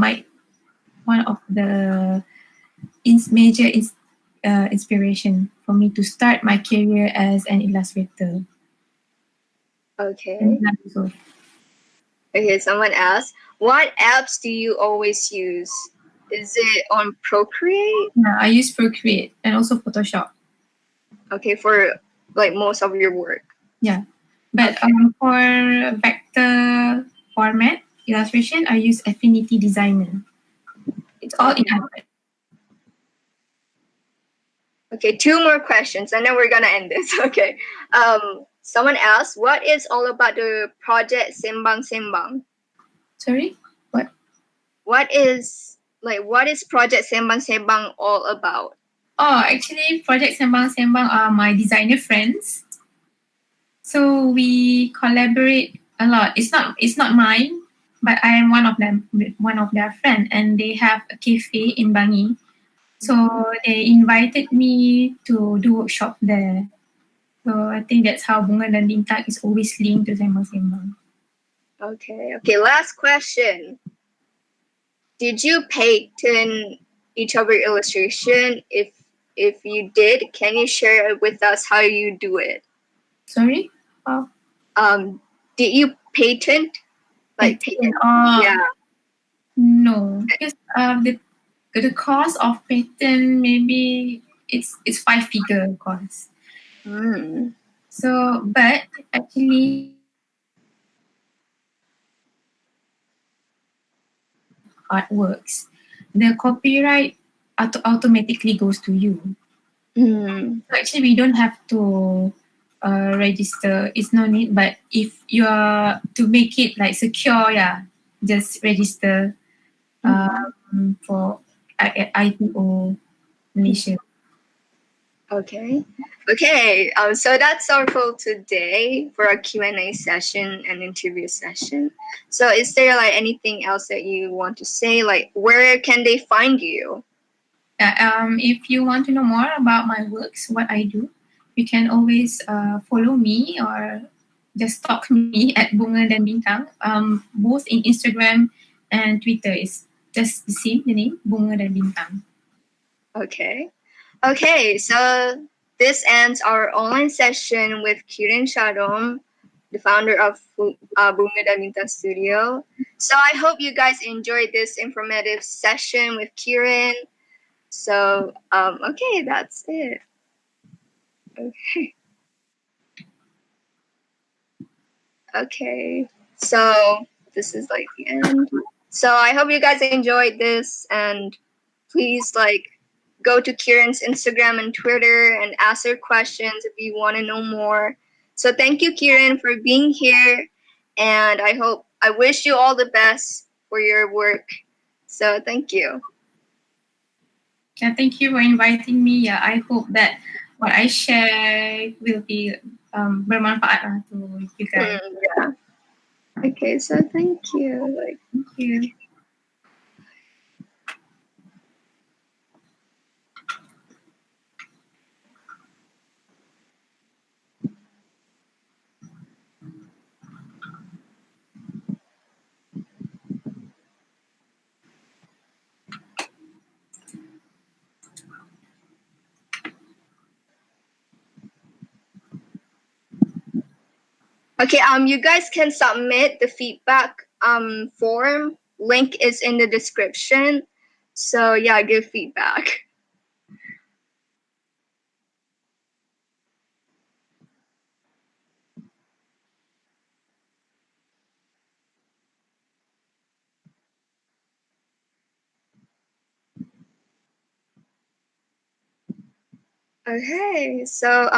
[SPEAKER 2] major inspiration for me to start my career as an illustrator.
[SPEAKER 1] Okay. Okay, someone asked, what apps do you always use? Is it on Procreate?
[SPEAKER 2] Yeah, I use Procreate and also Photoshop.
[SPEAKER 1] Okay, for like most of your work.
[SPEAKER 2] Yeah, but for vector format illustration, I use Affinity Designer. It's all in Android.
[SPEAKER 1] Okay, 2 more questions and then we're gonna end this. Okay. Someone asked, what is all about the project Sembang Sembang?
[SPEAKER 2] Sorry, what?
[SPEAKER 1] What is Project Sembang Sembang all about?
[SPEAKER 2] Oh, actually, Project Sembang Sembang are my designer friends. So we collaborate a lot. It's not mine, but I am one of their friend, and they have a cafe in Bangi. So they invited me to do workshop there. So I think that's how Bungadanbintang is always linked to Sembang Sembang.
[SPEAKER 1] Okay. Last question. Did you patent each of your illustration? If you did, can you share with us how you do it?
[SPEAKER 2] Sorry? Oh.
[SPEAKER 1] Did you patent?
[SPEAKER 2] Yeah. No, because the cost of patent maybe it's 5-figure cost. So, but actually artworks, the copyright automatically goes to you. So actually, we don't have to register. It's no need. But if you are to make it like secure, yeah, just register for IPO Malaysia.
[SPEAKER 1] Okay. So that's our for today for our Q&A session and interview session. So is there like anything else that you want to say? Like where can they find you?
[SPEAKER 2] If you want to know more about my works, what I do, you can always follow me or just stalk me at Bungadanbintang. Both in Instagram and Twitter is just the same, the name Bungadanbintang.
[SPEAKER 1] Okay, so this ends our online session with Kirin Sharom, the founder of Bungadanbintang Studio. So I hope you guys enjoyed this informative session with Kirin. So, okay, that's it. Okay, so this is like the end. So I hope you guys enjoyed this, and please like go to Kirin's Instagram and Twitter and ask her questions if you want to know more. So thank you, Kirin, for being here, and I wish you all the best for your work. So thank you.
[SPEAKER 2] Yeah, thank you for inviting me. Yeah, I hope that what I share will be bermanfaat to you guys.
[SPEAKER 1] Yeah. Okay, so thank you.
[SPEAKER 2] Thank you.
[SPEAKER 1] Okay, you guys can submit the feedback form. Link is in the description. So yeah, give feedback. Okay, so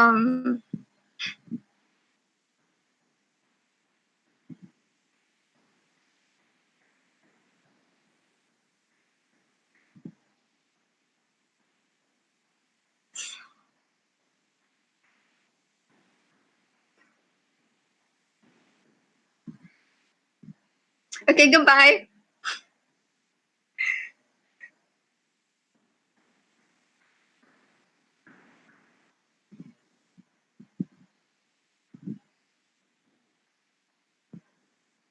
[SPEAKER 1] okay, goodbye.